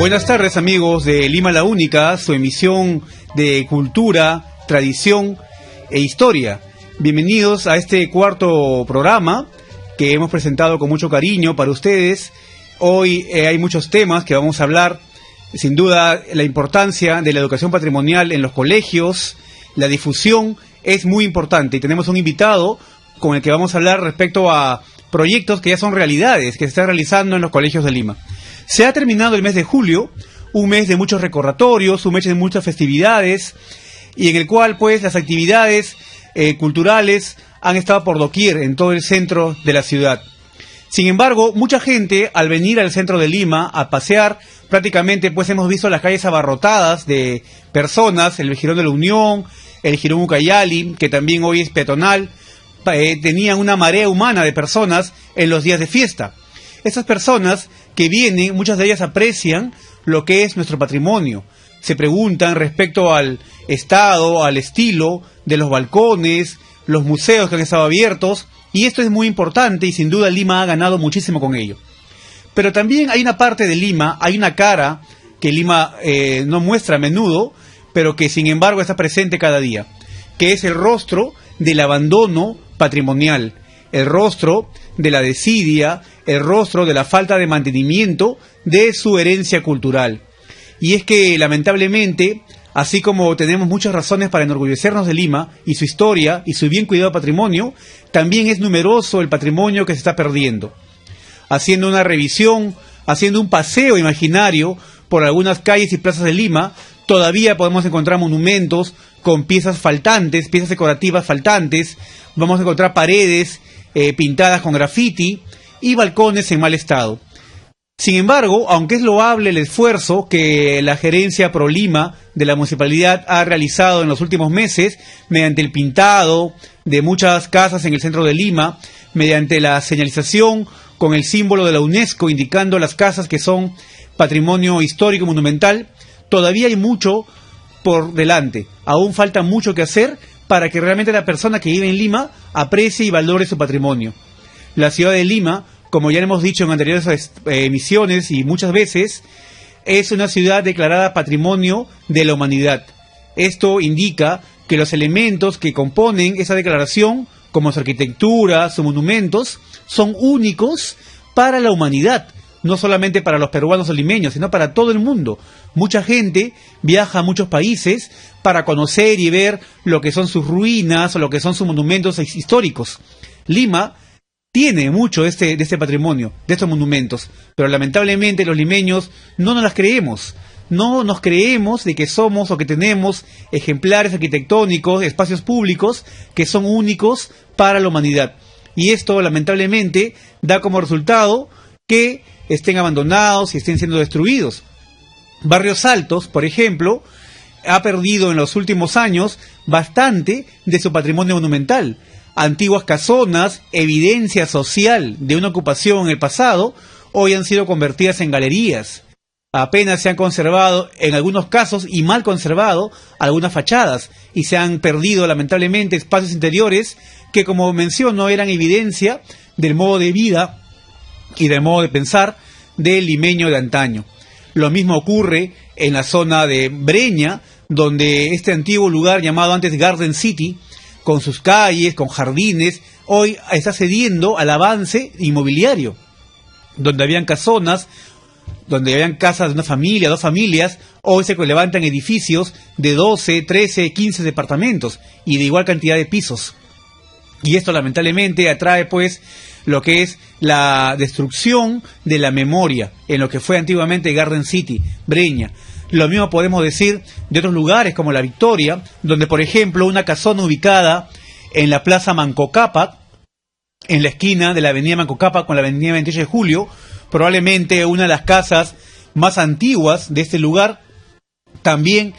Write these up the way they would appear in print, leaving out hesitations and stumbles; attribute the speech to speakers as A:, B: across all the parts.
A: Buenas tardes, amigos de Lima la Única, su emisión de cultura, tradición e historia. Bienvenidos a este cuarto programa que hemos presentado con mucho cariño para ustedes. Hoy hay muchos temas que vamos a hablar. Sin duda, la importancia de la educación patrimonial en los colegios, la difusión es muy importante. Y tenemos un invitado con el que vamos a hablar respecto a proyectos que ya son realidades, que se están realizando en los colegios de Lima. Se ha terminado el mes de julio, un mes de muchos recordatorios, un mes de muchas festividades, y en el cual pues las actividades culturales han estado por doquier en todo el centro de la ciudad. Sin embargo, mucha gente al venir al centro de Lima a pasear, prácticamente pues hemos visto las calles abarrotadas de personas, el Jirón de la Unión, el Jirón Ucayali, que también hoy es peatonal, tenían una marea humana de personas en los días de fiesta. Estas personas que vienen, muchas de ellas aprecian lo que es nuestro patrimonio. Se preguntan respecto al estado, al estilo de los balcones, los museos que han estado abiertos, y esto es muy importante y sin duda Lima ha ganado muchísimo con ello. Pero también hay una parte de Lima, hay una cara que Lima no muestra a menudo, pero que sin embargo está presente cada día, que es el rostro del abandono patrimonial, el rostro de la desidia, el rostro de la falta de mantenimiento de su herencia cultural. Y es que lamentablemente, así como tenemos muchas razones para enorgullecernos de Lima y su historia y su bien cuidado patrimonio, también es numeroso el patrimonio que se está perdiendo. Haciendo una revisión, haciendo un paseo imaginario por algunas calles y plazas de Lima, todavía podemos encontrar monumentos con piezas faltantes, piezas decorativas faltantes, vamos a encontrar paredes pintadas con grafiti y balcones en mal estado. Sin embargo, aunque es loable el esfuerzo que la gerencia Pro Lima de la municipalidad ha realizado en los últimos meses, mediante el pintado de muchas casas en el centro de Lima, mediante la señalización con el símbolo de la UNESCO indicando las casas que son patrimonio histórico monumental, todavía hay mucho por delante. Aún falta mucho que hacer para que realmente la persona que vive en Lima aprecie y valore su patrimonio. La ciudad de Lima, como ya hemos dicho en anteriores emisiones y muchas veces, es una ciudad declarada Patrimonio de la Humanidad. Esto indica que los elementos que componen esa declaración, como su arquitectura, sus monumentos, son únicos para la humanidad, no solamente para los peruanos o limeños, sino para todo el mundo. Mucha gente viaja a muchos países para conocer y ver lo que son sus ruinas o lo que son sus monumentos históricos. Lima tiene mucho de este patrimonio, de estos monumentos, pero lamentablemente los limeños no nos las creemos. No nos creemos de que somos o que tenemos ejemplares arquitectónicos, espacios públicos que son únicos para la humanidad. Y esto lamentablemente da como resultado que estén abandonados y estén siendo destruidos. Barrios Altos, por ejemplo, ha perdido en los últimos años bastante de su patrimonio monumental. Antiguas casonas, evidencia social de una ocupación en el pasado, hoy han sido convertidas en galerías. Apenas se han conservado, en algunos casos, y mal conservado, algunas fachadas, y se han perdido lamentablemente espacios interiores que, como menciono, eran evidencia del modo de vida y del modo de pensar del limeño de antaño. Lo mismo ocurre en la zona de Breña, donde este antiguo lugar llamado antes Garden City, con sus calles, con jardines, hoy está cediendo al avance inmobiliario, donde habían casonas, donde habían casas de una familia, dos familias, hoy se levantan edificios de 12, 13, 15 departamentos y de igual cantidad de pisos. Y esto lamentablemente atrae pues lo que es la destrucción de la memoria en lo que fue antiguamente Garden City, Breña. Lo mismo podemos decir de otros lugares como La Victoria, donde por ejemplo una casona ubicada en la Plaza Manco Cápac, en la esquina de la avenida Manco Cápac con la avenida 28 de Julio, probablemente una de las casas más antiguas de este lugar, también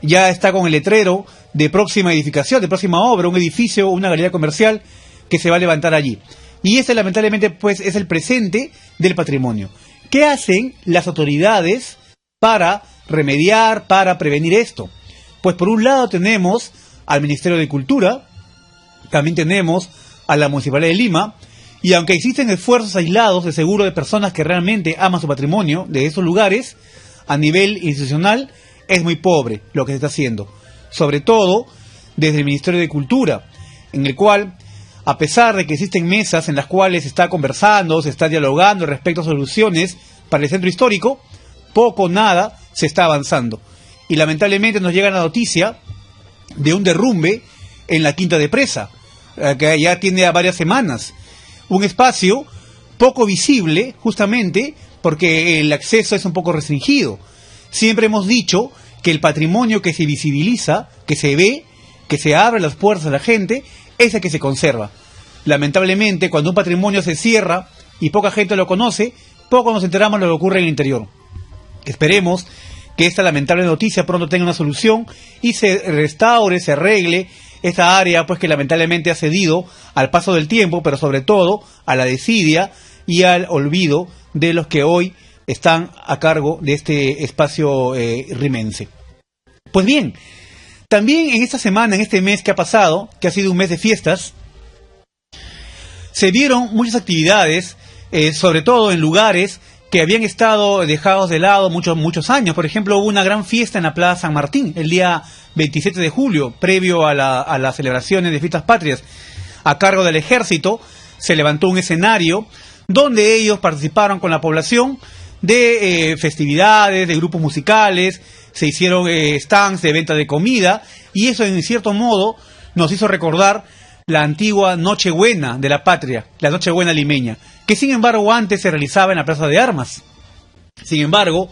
A: ya está con el letrero de próxima edificación, de próxima obra, un edificio, una galería comercial que se va a levantar allí. Y este lamentablemente pues es el presente del patrimonio. ¿Qué hacen las autoridades para remediar, para prevenir esto? Pues por un lado tenemos al Ministerio de Cultura, también tenemos a la Municipalidad de Lima, y aunque existen esfuerzos aislados de seguro de personas que realmente aman su patrimonio de esos lugares, a nivel institucional es muy pobre lo que se está haciendo, sobre todo desde el Ministerio de Cultura, en el cual, a pesar de que existen mesas en las cuales se está conversando, se está dialogando respecto a soluciones para el centro histórico, poco o nada se está avanzando. Y lamentablemente nos llega la noticia de un derrumbe en la Quinta de Presa, que ya tiene varias semanas. Un espacio poco visible, justamente porque el acceso es un poco restringido. Siempre hemos dicho que el patrimonio que se visibiliza, que se ve, que se abre las puertas a la gente, es el que se conserva. Lamentablemente, cuando un patrimonio se cierra y poca gente lo conoce, poco nos enteramos de lo que ocurre en el interior. Esperemos que esta lamentable noticia pronto tenga una solución y se restaure, se arregle esta área, pues que lamentablemente ha cedido al paso del tiempo, pero sobre todo a la desidia y al olvido de los que hoy están a cargo de este espacio rimense. Pues bien, también en esta semana, en este mes que ha pasado, que ha sido un mes de fiestas, se vieron muchas actividades, sobre todo en lugares que habían estado dejados de lado muchos años. Por ejemplo, hubo una gran fiesta en la Plaza San Martín el día 27 de julio, previo a las celebraciones de fiestas patrias. A cargo del ejército se levantó un escenario donde ellos participaron con la población de festividades, de grupos musicales, se hicieron stands de venta de comida, y eso en cierto modo nos hizo recordar la antigua Nochebuena de la patria, la Nochebuena limeña, que sin embargo antes se realizaba en la Plaza de Armas. Sin embargo,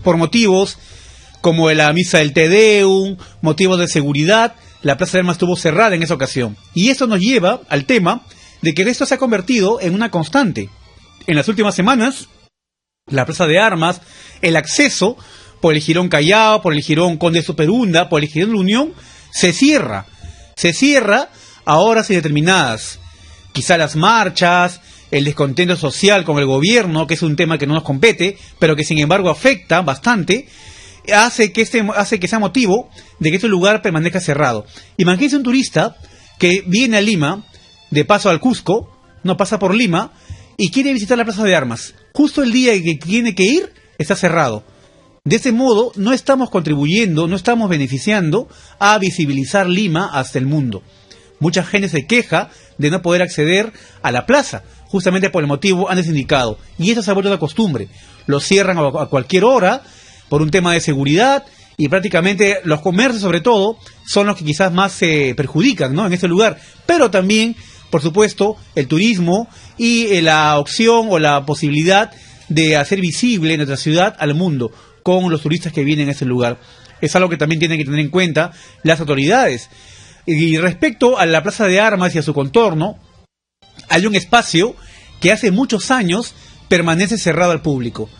A: por motivos como la misa del Te Deum, motivos de seguridad, la Plaza de Armas estuvo cerrada en esa ocasión. Y esto nos lleva al tema de que esto se ha convertido en una constante. En las últimas semanas, la Plaza de Armas, el acceso por el Jirón Callao, por el Jirón Conde Superunda, por el Jirón La Unión, se cierra. Se cierra a horas indeterminadas. Quizá las marchas, el descontento social con el gobierno, que es un tema que no nos compete, pero que sin embargo afecta bastante, hace que sea motivo de que este lugar permanezca cerrado. Imagínense un turista que viene a Lima, de paso al Cusco, no pasa por Lima, y quiere visitar la Plaza de Armas. Justo el día que tiene que ir, está cerrado. De ese modo, no estamos contribuyendo, no estamos beneficiando a visibilizar Lima hasta el mundo. Mucha gente se queja de no poder acceder a la plaza, justamente por el motivo antes indicado. Y eso se ha vuelto una costumbre. Lo cierran a cualquier hora por un tema de seguridad, y prácticamente los comercios, sobre todo, son los que quizás más se perjudican, ¿no?, en ese lugar. Pero también, por supuesto, el turismo y la opción o la posibilidad de hacer visible nuestra ciudad al mundo con los turistas que vienen a ese lugar. Es algo que también tienen que tener en cuenta las autoridades. Y respecto a la Plaza de Armas y a su contorno, hay un espacio que hace muchos años permanece cerrado al público.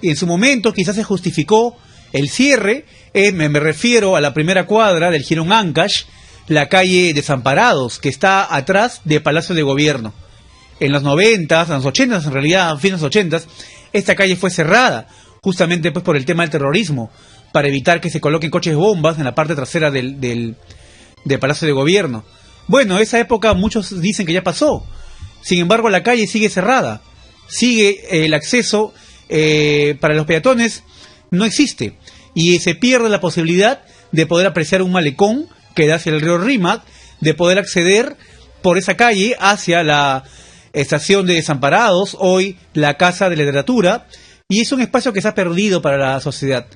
A: Y en su momento quizás se justificó el cierre, me refiero a la primera cuadra del Jirón Ancash, la calle Desamparados, que está atrás del Palacio de Gobierno. En los 90s, en los 80s, en realidad, a fines de los 80s, esta calle fue cerrada, justamente pues por el tema del terrorismo, para evitar que se coloquen coches bombas en la parte trasera del Palacio de Gobierno. Bueno, esa época muchos dicen que ya pasó. Sin embargo, la calle sigue cerrada. Sigue el acceso para los peatones, no existe. Y se pierde la posibilidad de poder apreciar un malecón que da hacia el río Rímac, de poder acceder por esa calle hacia la estación de Desamparados, hoy la Casa de la Literatura, y es un espacio que se ha perdido para la sociedad.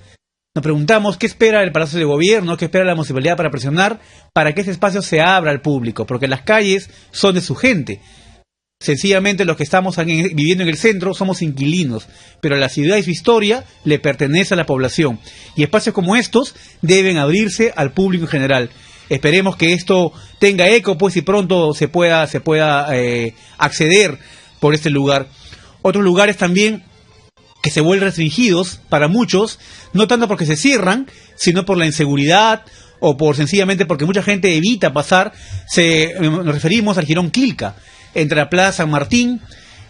A: Nos preguntamos qué espera el Palacio de Gobierno, qué espera la municipalidad para presionar para que ese espacio se abra al público, porque las calles son de su gente. Sencillamente los que estamos viviendo en el centro somos inquilinos, pero la ciudad y su historia le pertenece a la población. Y espacios como estos deben abrirse al público en general. Esperemos que esto tenga eco, pues, y pronto se pueda acceder por este lugar. Otros lugares también que se vuelven restringidos para muchos, no tanto porque se cierran, sino por la inseguridad o por sencillamente porque mucha gente evita pasar. Nos referimos al Jirón Quilca, entre la Plaza San Martín,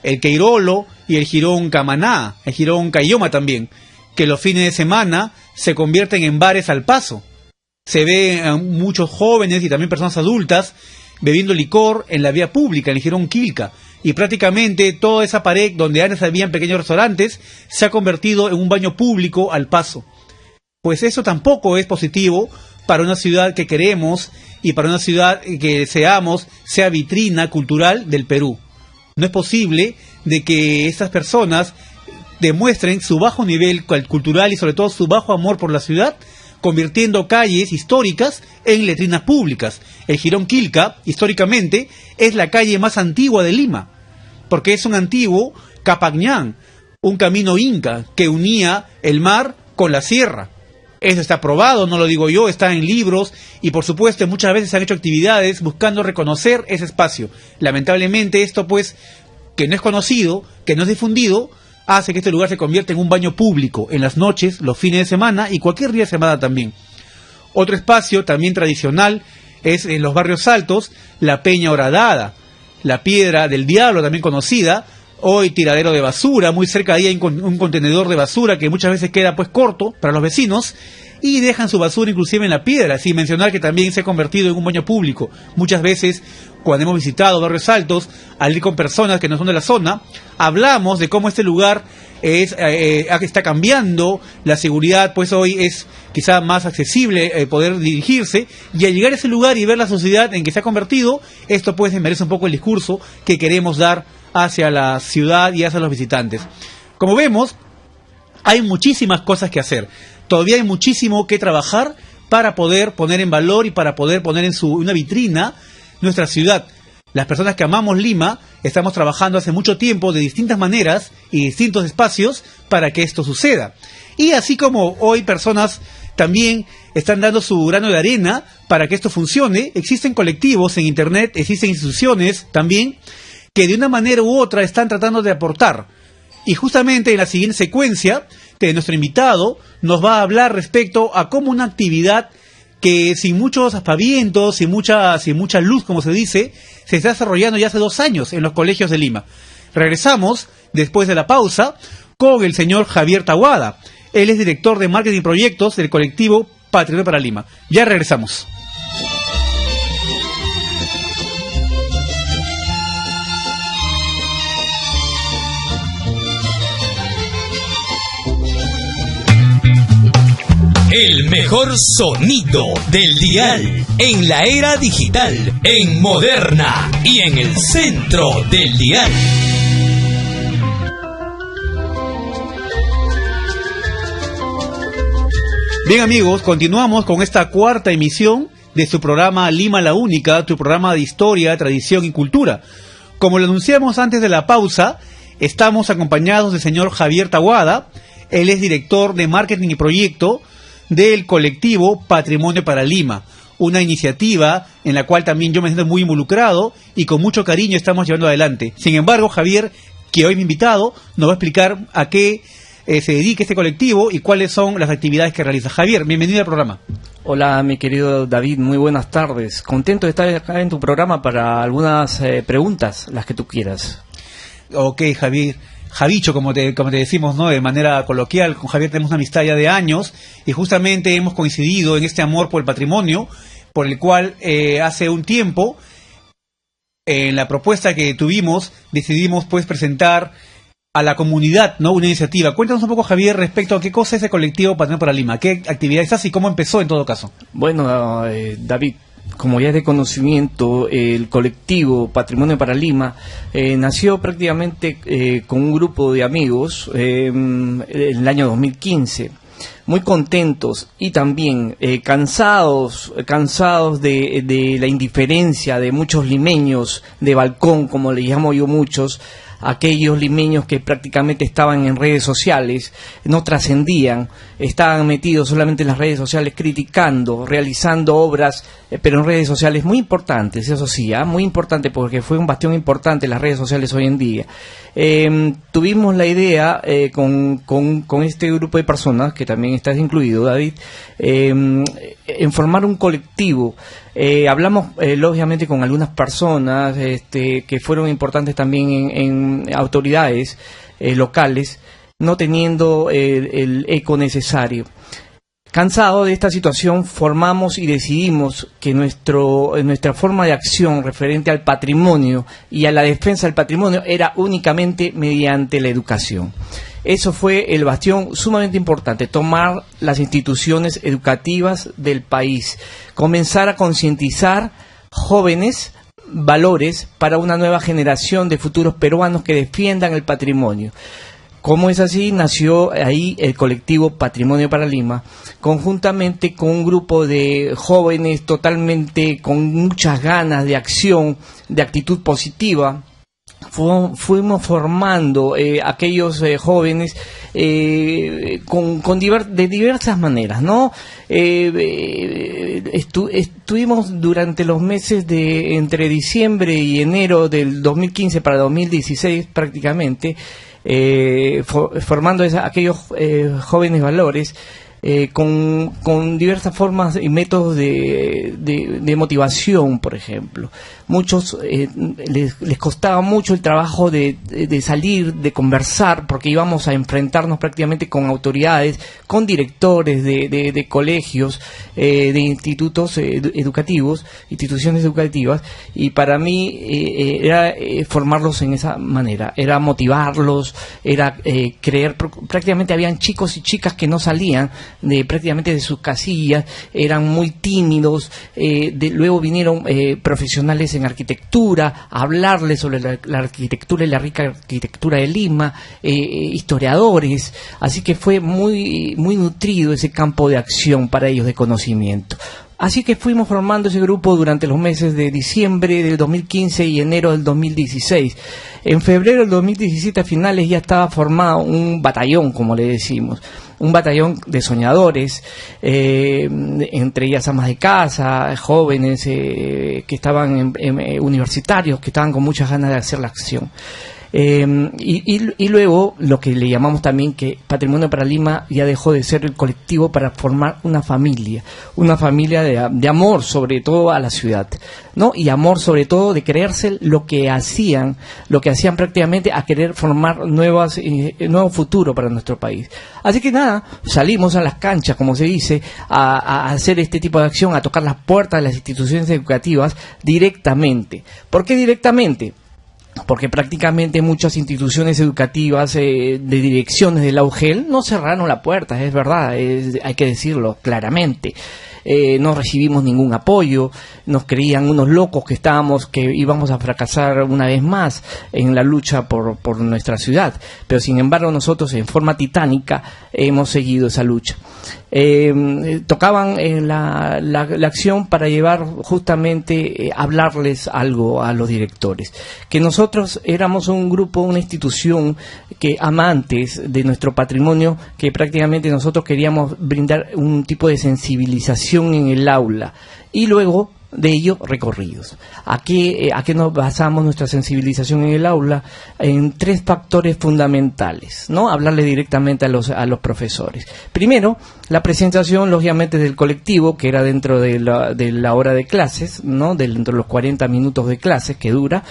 A: el Queirolo y el Jirón Camaná, el Jirón Cayoma también, que los fines de semana se convierten en bares al paso. Se ven muchos jóvenes y también personas adultas bebiendo licor en la vía pública, en el Jirón Quilca, y prácticamente toda esa pared donde antes habían pequeños restaurantes se ha convertido en un baño público al paso. Pues eso tampoco es positivo para una ciudad que queremos y para una ciudad que deseamos sea vitrina cultural del Perú. No es posible de que estas personas demuestren su bajo nivel cultural y sobre todo su bajo amor por la ciudad, convirtiendo calles históricas en letrinas públicas. El Jirón Quilca, históricamente, es la calle más antigua de Lima, porque es un antiguo Capacñán, un camino inca que unía el mar con la sierra. Eso está probado, no lo digo yo, está en libros y por supuesto muchas veces se han hecho actividades buscando reconocer ese espacio. Lamentablemente esto pues, que no es conocido, que no es difundido, hace que este lugar se convierta en un baño público en las noches, los fines de semana y cualquier día de semana también. Otro espacio también tradicional es en los barrios altos, la Peña Horadada, la Piedra del Diablo también conocida, hoy tiradero de basura, muy cerca de ahí hay un contenedor de basura que muchas veces queda pues corto para los vecinos y dejan su basura inclusive en la piedra, sin mencionar que también se ha convertido en un baño público. Muchas veces cuando hemos visitado barrios altos, al ir con personas que no son de la zona, hablamos de cómo este lugar está cambiando, la seguridad pues hoy es quizá más accesible poder dirigirse, y al llegar a ese lugar y ver la sociedad en que se ha convertido, esto pues merece un poco el discurso que queremos dar hacia la ciudad y hacia los visitantes. Como vemos, hay muchísimas cosas que hacer, todavía hay muchísimo que trabajar para poder poner en valor y para poder poner en una vitrina nuestra ciudad. Las personas que amamos Lima estamos trabajando hace mucho tiempo de distintas maneras y distintos espacios para que esto suceda. Y así como hoy personas también están dando su grano de arena para que esto funcione, existen colectivos en internet, existen instituciones también que de una manera u otra están tratando de aportar. Y justamente en la siguiente secuencia, que nuestro invitado nos va a hablar respecto a cómo una actividad que sin muchos aspavientos, sin mucha luz, como se dice, se está desarrollando ya hace 2 años en los colegios de Lima. Regresamos, después de la pausa, con el señor Javier Taboada. Él es director de marketing y proyectos del colectivo Patrimonio para Lima. Ya regresamos.
B: El mejor sonido del dial en la era digital, en Moderna y en el centro del dial.
A: Bien amigos, continuamos con esta 4ª emisión de su programa Lima la Única, tu programa de historia, tradición y cultura. Como lo anunciamos antes de la pausa, estamos acompañados del señor Javier Taboada. Él es director de marketing y proyecto del colectivo Patrimonio para Lima, una iniciativa en la cual también yo me siento muy involucrado y con mucho cariño estamos llevando adelante. Sin embargo, Javier, que hoy mi invitado, nos va a explicar a qué se dedica este colectivo y cuáles son las actividades que realiza. Javier, bienvenido al programa.
C: Hola, mi querido David, muy buenas tardes. Contento de estar acá en tu programa para algunas preguntas, las que tú quieras.
A: Ok, Javier. Javicho, como te decimos, ¿no? De manera coloquial, con Javier tenemos una amistad ya de años y justamente hemos coincidido en este amor por el patrimonio, por el cual hace un tiempo, en la propuesta que tuvimos, decidimos pues presentar a la comunidad, ¿no? Una iniciativa. Cuéntanos un poco, Javier, respecto a qué cosa es el colectivo Patrimonio para Lima, qué actividades hace y cómo empezó en todo caso.
C: Bueno, David, como ya es de conocimiento, el colectivo Patrimonio para Lima nació prácticamente con un grupo de amigos en el año 2015, muy contentos y también cansados de la indiferencia de muchos limeños de balcón, como le llamo yo muchos, aquellos limeños que prácticamente estaban en redes sociales, no trascendían, estaban metidos solamente en las redes sociales criticando, realizando obras, pero en redes sociales muy importantes, eso sí, muy importante porque fue un bastión importante las redes sociales hoy en día. Tuvimos la idea con este grupo de personas, que también estás incluido, David, en formar un colectivo. Hablamos lógicamente con algunas personas que fueron importantes también en autoridades locales, no teniendo el eco necesario. Cansado de esta situación, formamos y decidimos que nuestra forma de acción referente al patrimonio y a la defensa del patrimonio era únicamente mediante la educación. Eso fue el bastión sumamente importante, tomar las instituciones educativas del país, comenzar a concientizar jóvenes valores para una nueva generación de futuros peruanos que defiendan el patrimonio. Como es así, nació ahí el colectivo Patrimonio para Lima, conjuntamente con un grupo de jóvenes totalmente con muchas ganas de acción, de actitud positiva. Fuimos formando aquellos jóvenes de diversas maneras, ¿no? Estuvimos durante los meses de entre diciembre y enero del 2015 para 2016 prácticamente formando aquellos jóvenes valores con diversas formas y métodos de motivación, por ejemplo. Muchos les costaba mucho el trabajo de salir, de conversar, porque íbamos a enfrentarnos prácticamente con autoridades, con directores de colegios, de institutos educativos, instituciones educativas, y para mí era formarlos en esa manera, era motivarlos, era creer, prácticamente habían chicos y chicas que no salían prácticamente de sus casillas, eran muy tímidos, luego vinieron profesionales en arquitectura a hablarles sobre la arquitectura y la rica arquitectura de Lima, historiadores, así que fue muy nutrido ese campo de acción para ellos, de conocimiento. Así que fuimos formando ese grupo durante los meses de diciembre del 2015 y enero del 2016. En febrero del 2017 a finales ya estaba formado un batallón, como le decimos, un batallón de soñadores, entre ellas amas de casa, jóvenes que estaban universitarios, que estaban con muchas ganas de hacer la acción. Y luego lo que le llamamos también que Patrimonio para Lima ya dejó de ser el colectivo para formar una familia de amor sobre todo a la ciudad, ¿no? Y amor sobre todo de creerse lo que hacían prácticamente, a querer formar nuevo futuro para nuestro país. Así que nada, salimos a las canchas, como se dice, a hacer este tipo de acción, a tocar las puertas de las instituciones educativas directamente. ¿Por qué directamente? Porque prácticamente muchas instituciones educativas de direcciones de la UGEL no cerraron la puerta, es verdad, hay que decirlo claramente. No recibimos ningún apoyo, nos creían unos locos que íbamos a fracasar una vez más en la lucha por nuestra ciudad, pero sin embargo nosotros en forma titánica hemos seguido esa lucha. Tocaban la acción para llevar justamente hablarles algo a los directores, que nosotros éramos un grupo, una institución que amantes de nuestro patrimonio, que prácticamente nosotros queríamos brindar un tipo de sensibilización en el aula y luego de ello recorridos. ¿A qué nos basamos nuestra sensibilización en el aula? En 3 factores fundamentales, ¿no? Hablarle directamente a los profesores. Primero, la presentación, lógicamente, del colectivo, que era dentro de la hora de clases, ¿no? Dentro de los 40 minutos de clases que dura.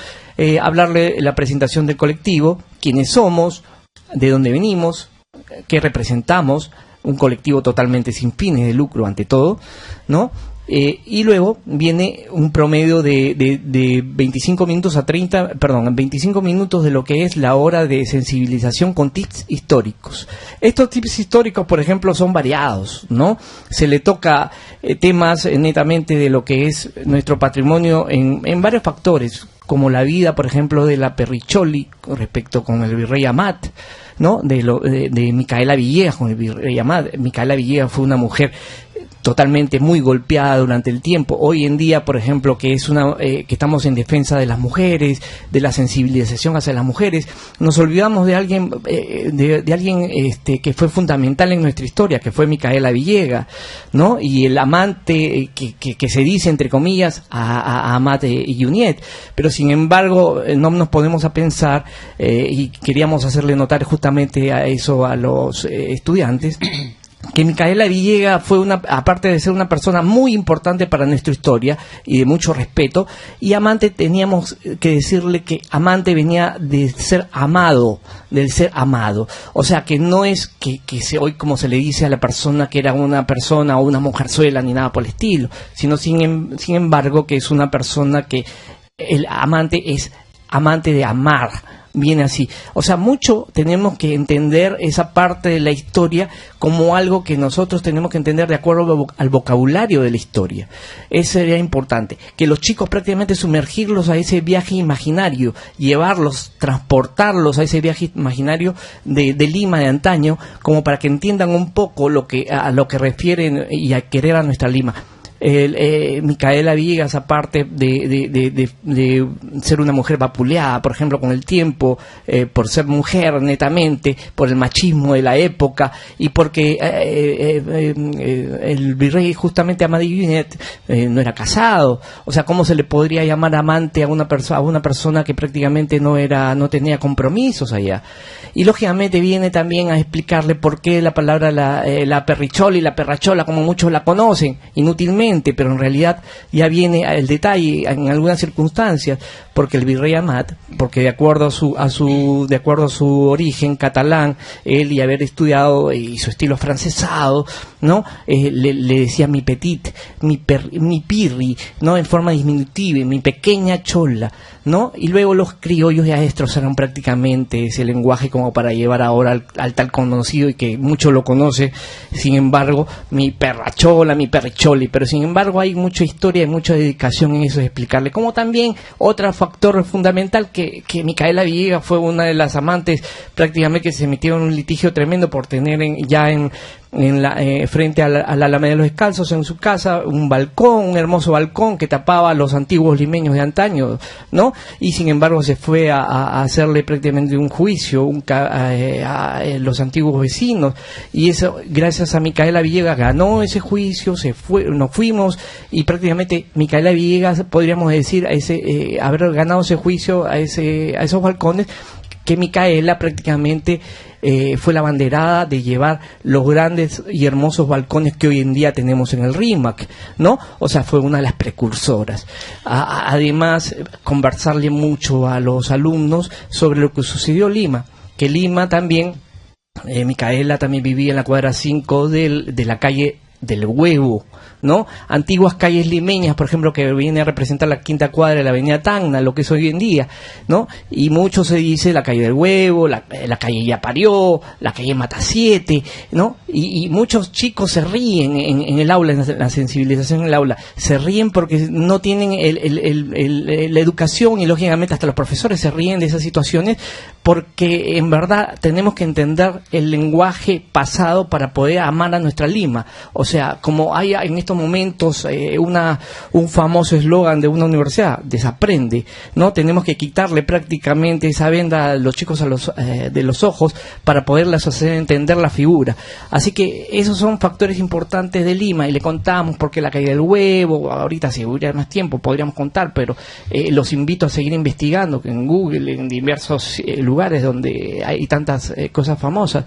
C: Hablarle la presentación del colectivo, quiénes somos, de dónde venimos, qué representamos, un colectivo totalmente sin fines de lucro ante todo, ¿no? Y luego viene un promedio de 25 minutos a 25 minutos de lo que es la hora de sensibilización con tips históricos. Estos tips históricos, por ejemplo, son variados, ¿no? Se le toca temas netamente de lo que es nuestro patrimonio en varios factores, como la vida, por ejemplo, de la Perricholi respecto con el virrey Amat, ¿no? De Micaela Villegas con el virrey Amat. Micaela Villegas fue una mujer totalmente muy golpeada durante el tiempo. Hoy en día, por ejemplo, que estamos en defensa de las mujeres, de la sensibilización hacia las mujeres, nos olvidamos de alguien que fue fundamental en nuestra historia, que fue Micaela Villegas, ¿no? Y el amante que se dice entre comillas a Amat y Junyent, pero sin embargo no nos ponemos a pensar y queríamos hacerle notar justamente a eso a los estudiantes, que Micaela Villegas fue aparte de ser una persona muy importante para nuestra historia y de mucho respeto, y amante, teníamos que decirle que amante venía de ser amado, del ser amado. O sea, que no es que hoy como se le dice a la persona que era una persona o una mujerzuela ni nada por el estilo, sino sin embargo que es una persona que el amante es amante de amar. Viene así. O sea, mucho tenemos que entender esa parte de la historia como algo que nosotros tenemos que entender de acuerdo al vocabulario de la historia. Eso sería importante. Que los chicos prácticamente sumergirlos a ese viaje imaginario, llevarlos, transportarlos a ese viaje imaginario de Lima de antaño, como para que entiendan un poco a lo que refieren y a querer a nuestra Lima. Micaela Villegas, aparte de ser una mujer vapuleada, por ejemplo, con el tiempo, por ser mujer netamente, por el machismo de la época, y porque el virrey justamente Amadí Yunet no era casado. O sea, ¿cómo se le podría llamar amante a una persona que prácticamente no tenía compromisos allá? Y lógicamente viene también a explicarle por qué la palabra la perrichola y la perrachola, como muchos la conocen, inútilmente, pero en realidad ya viene el detalle en algunas circunstancias, porque el virrey Amat, porque de acuerdo a su origen catalán, él, y haber estudiado y su estilo afrancesado, ¿no? Le decía mi petit, mi pirri, ¿no? En forma diminutiva, mi pequeña chola, ¿no? Y luego los criollos ya destrozaron prácticamente ese lenguaje como para llevar ahora al tal conocido, y que mucho lo conoce, sin embargo, mi perrachola, mi perricholi, pero sin embargo hay mucha historia y mucha dedicación en eso de explicarle. Como también otro factor fundamental, que Micaela Villegas fue una de las amantes prácticamente que se metieron en un litigio tremendo por tener frente a la Alameda de los Descalzos, en su casa, un hermoso balcón que tapaba a los antiguos limeños de antaño, ¿no? Y sin embargo se fue a hacerle prácticamente un juicio a los antiguos vecinos, y eso, gracias a Micaela Villegas, ganó ese juicio, nos fuimos, y prácticamente Micaela Villegas, podríamos decir, haber ganado ese juicio a esos balcones, que Micaela prácticamente fue la abanderada de llevar los grandes y hermosos balcones que hoy en día tenemos en el RIMAC, ¿no? O sea, fue una de las precursoras. Además, conversarle mucho a los alumnos sobre lo que sucedió en Lima, que Lima también, Micaela también vivía en la cuadra 5 de la calle del Huevo, ¿no? Antiguas calles limeñas, por ejemplo, que viene a representar la quinta cuadra de la avenida Tacna, lo que es hoy en día, ¿no? Y mucho se dice la calle del Huevo, la calle Yaparió, la calle Mata 7, ¿no? Y muchos chicos se ríen en el aula, en la sensibilización en el aula, se ríen porque no tienen la educación, y lógicamente hasta los profesores se ríen de esas situaciones, porque en verdad tenemos que entender el lenguaje pasado para poder amar a nuestra Lima. O sea, como hay en estos momentos un famoso eslogan de una universidad, desaprende, ¿no? Tenemos que quitarle prácticamente esa venda a los chicos de los ojos para poderles hacer entender la figura. Así que esos son factores importantes de Lima, y le contamos porque la calle del Huevo, ahorita si hubiera más tiempo podríamos contar, pero los invito a seguir investigando en Google, en diversos lugares donde hay tantas cosas famosas.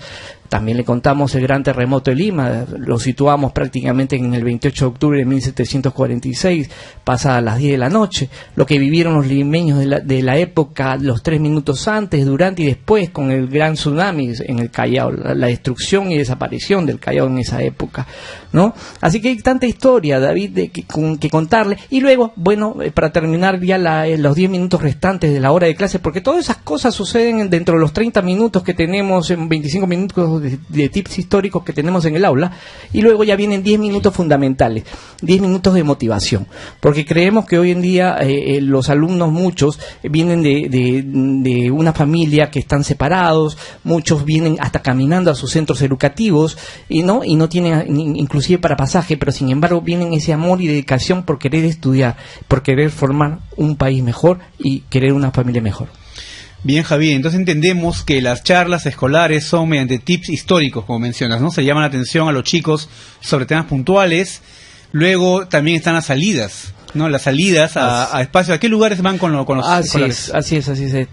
C: También le contamos el gran terremoto de Lima, lo situamos prácticamente en el 28 de octubre de 1746, pasa a las 10 de la noche, lo que vivieron los limeños de la época, los 3 minutos antes, durante y después, con el gran tsunami en el Callao, la destrucción y desaparición del Callao en esa época, ¿no? Así que hay tanta historia, David, que contarle. Y luego, bueno, para terminar ya los 10 minutos restantes de la hora de clase, porque todas esas cosas suceden dentro de los 30 minutos que tenemos, en 25 minutos de tips históricos que tenemos en el aula, y luego ya vienen 10 minutos fundamentales, 10 minutos de motivación, porque creemos que hoy en día los alumnos, muchos vienen de una familia que están separados, muchos vienen hasta caminando a sus centros educativos y no tienen inclusive para pasaje, pero sin embargo vienen ese amor y dedicación por querer estudiar, por querer formar un país mejor y querer una familia mejor.
A: Bien, Javier, entonces entendemos que las charlas escolares son mediante tips históricos, como mencionas, ¿no? Se llaman la atención a los chicos sobre temas puntuales. Luego también están las salidas, ¿no? Las salidas a espacios. ¿A qué lugares van con los escolares?
C: Así es,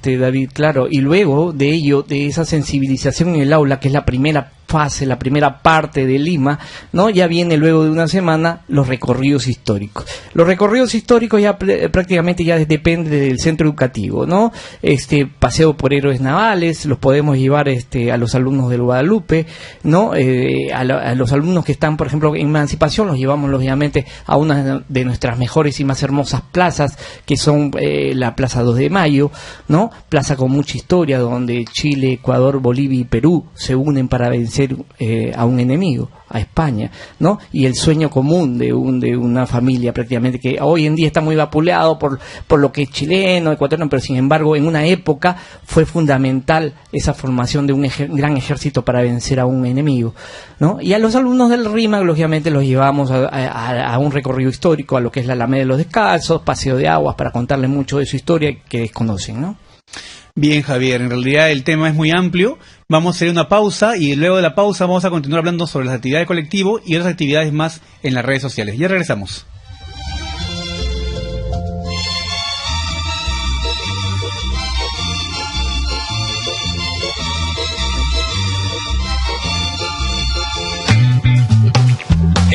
C: David, claro. Y luego de ello, de esa sensibilización en el aula, que es la primera fase, la primera parte de Lima, ¿no? Ya viene luego de una semana los recorridos históricos. Los recorridos históricos ya prácticamente ya depende del centro educativo, ¿no? Paseo por héroes navales, los podemos llevar a los alumnos del Guadalupe, ¿no? A los alumnos que están, por ejemplo, en Emancipación, los llevamos lógicamente a una de nuestras mejores y más hermosas plazas, que son la Plaza 2 de Mayo, ¿no? Plaza con mucha historia, donde Chile, Ecuador, Bolivia y Perú se unen para vencer a un enemigo, a España, ¿no? Y el sueño común de una familia prácticamente que hoy en día está muy vapuleado por lo que es chileno, ecuatoriano, pero sin embargo en una época fue fundamental esa formación de un gran ejército para vencer a un enemigo, ¿no? Y a los alumnos del RIMAC lógicamente los llevamos a un recorrido histórico, a lo que es la Alameda de los Descalzos, Paseo de Aguas, para contarles mucho de su historia que desconocen, ¿no?
A: Bien, Javier, en realidad el tema es muy amplio. Vamos a hacer una pausa y luego de la pausa vamos a continuar hablando sobre las actividades de colectivo y otras actividades más en las redes sociales. Ya regresamos.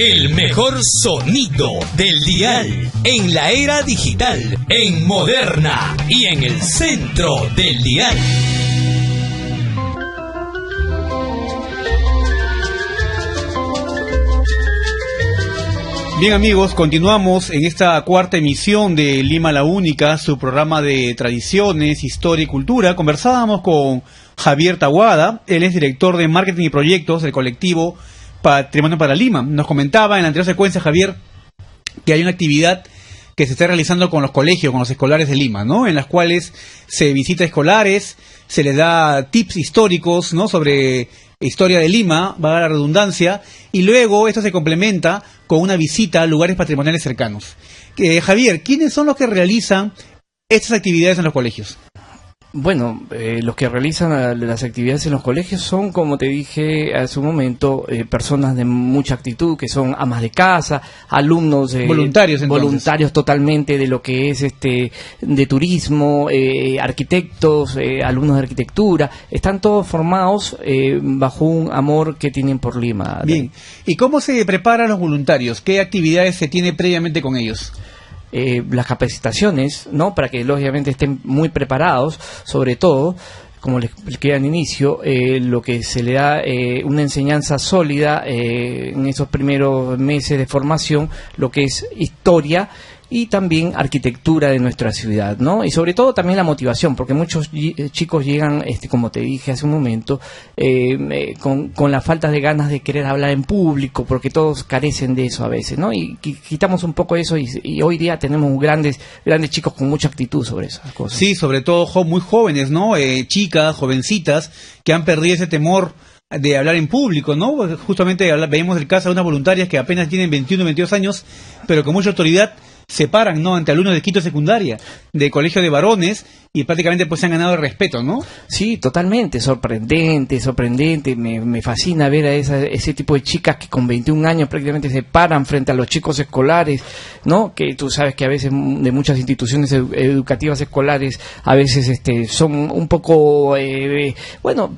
B: El mejor sonido del dial en la era digital, en Moderna y en el centro del dial.
A: Bien amigos, continuamos en esta cuarta emisión de Lima la Única, su programa de tradiciones, historia y cultura. Conversábamos con Javier Taboada, él es director de marketing y proyectos del colectivo Patrimonio para Lima. Nos comentaba en la anterior secuencia, Javier, que hay una actividad que se está realizando con los colegios, con los escolares de Lima, ¿no? En las cuales se visita escolares, se les da tips históricos, ¿no? Sobre historia de Lima, va a dar la redundancia, y luego esto se complementa con una visita a lugares patrimoniales cercanos. Javier, ¿quiénes son los que realizan estas actividades en los colegios?
C: Bueno, los que realizan las actividades en los colegios son, como te dije hace un momento, personas de mucha actitud, que son amas de casa, alumnos voluntarios totalmente de lo que es de turismo, arquitectos, alumnos de arquitectura, están todos formados bajo un amor que tienen por Lima.
A: Bien, ¿y cómo se preparan los voluntarios? ¿Qué actividades se tiene previamente con ellos?
C: Las capacitaciones, ¿no? Para que lógicamente estén muy preparados, sobre todo, como les expliqué al inicio, lo que se le da una enseñanza sólida en esos primeros meses de formación, lo que es historia y también arquitectura de nuestra ciudad, ¿no? Y sobre todo también la motivación, porque muchos chicos llegan, como te dije hace un momento, con la falta de ganas de querer hablar en público, porque todos carecen de eso a veces, ¿no? Y quitamos un poco eso y hoy día tenemos grandes chicos con mucha actitud sobre esas cosas.
A: Sí, sobre todo muy jóvenes, ¿no? Chicas, jovencitas, que han perdido ese temor de hablar en público, ¿no? Justamente vemos el caso de unas voluntarias que apenas tienen 21, 22 años, pero con mucha autoridad se paran, ¿no? Ante alumnos de quinto secundaria, de colegio de varones, y prácticamente pues se han ganado el respeto, ¿no?
C: Sí, totalmente, sorprendente, me fascina ver a ese tipo de chicas que con 21 años prácticamente se paran frente a los chicos escolares, ¿no? Que tú sabes que a veces de muchas instituciones educativas escolares a veces son un poco,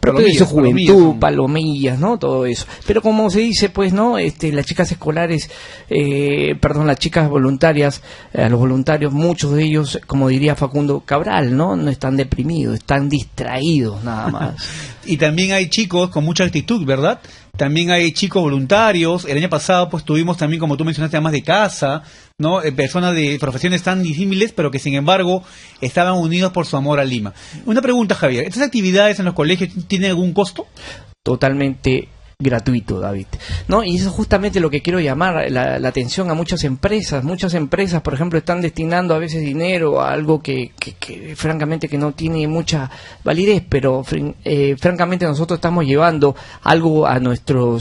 C: propio de su juventud, palomillas, ¿no? Todo eso. Pero como se dice, pues, ¿no? Las chicas escolares, las chicas voluntarias, a los voluntarios, muchos de ellos, como diría Facundo Cabral, ¿no? No están deprimidos, están distraídos nada más.
A: Y también hay chicos con mucha actitud, ¿verdad? También hay chicos voluntarios. El año pasado pues tuvimos también, como tú mencionaste, amas de casa, ¿no? Personas de profesiones tan disímiles, pero que sin embargo estaban unidos por su amor a Lima. Una pregunta, Javier, ¿estas actividades en los colegios tienen algún costo? Totalmente
C: gratuito, David, ¿no? Y eso es justamente lo que quiero llamar la atención a muchas empresas, por ejemplo, están destinando a veces dinero a algo que francamente que no tiene mucha validez, pero francamente nosotros estamos llevando algo a nuestro